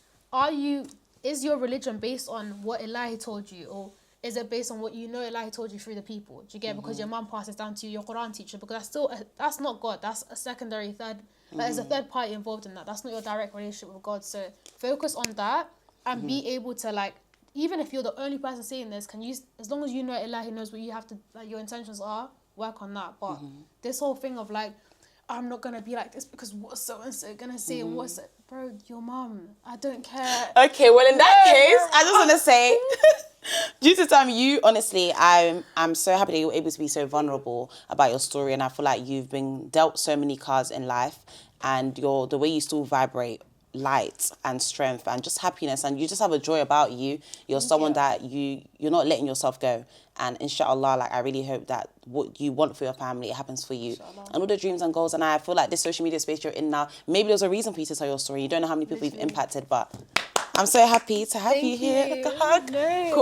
is your religion based on what Ilahi told you, or is it based on what you know Ilahi told you through the people? Do you get? Because your mum passes down to you, your Quran teacher, because that's not God. That's a secondary third. There's a third party involved in that. That's not your direct relationship with God. So focus on that and be able to, even if you're the only person saying this, as long as you know Ilahi knows what you have to, your intentions are, work on that. But this whole thing of I'm not gonna be like this because what's so and so gonna say and what's it, bro? Your mum. I don't care. Okay, well in that case, I just want to say, due to time, honestly, I'm so happy that you were able to be so vulnerable about your story, and I feel like you've been dealt so many cards in life, and the way you still vibrate light and strength and just happiness, and you just have a joy about you. You're someone that you're not letting yourself go, and inshallah, I really hope that what you want for your family, it happens for you, inshallah. And all the dreams and goals. And I feel like this social media space you're in now, maybe there's a reason for you to tell your story. You don't know how many people you've impacted, but I'm so happy to have you here. Thank Like a hug. No. Cool.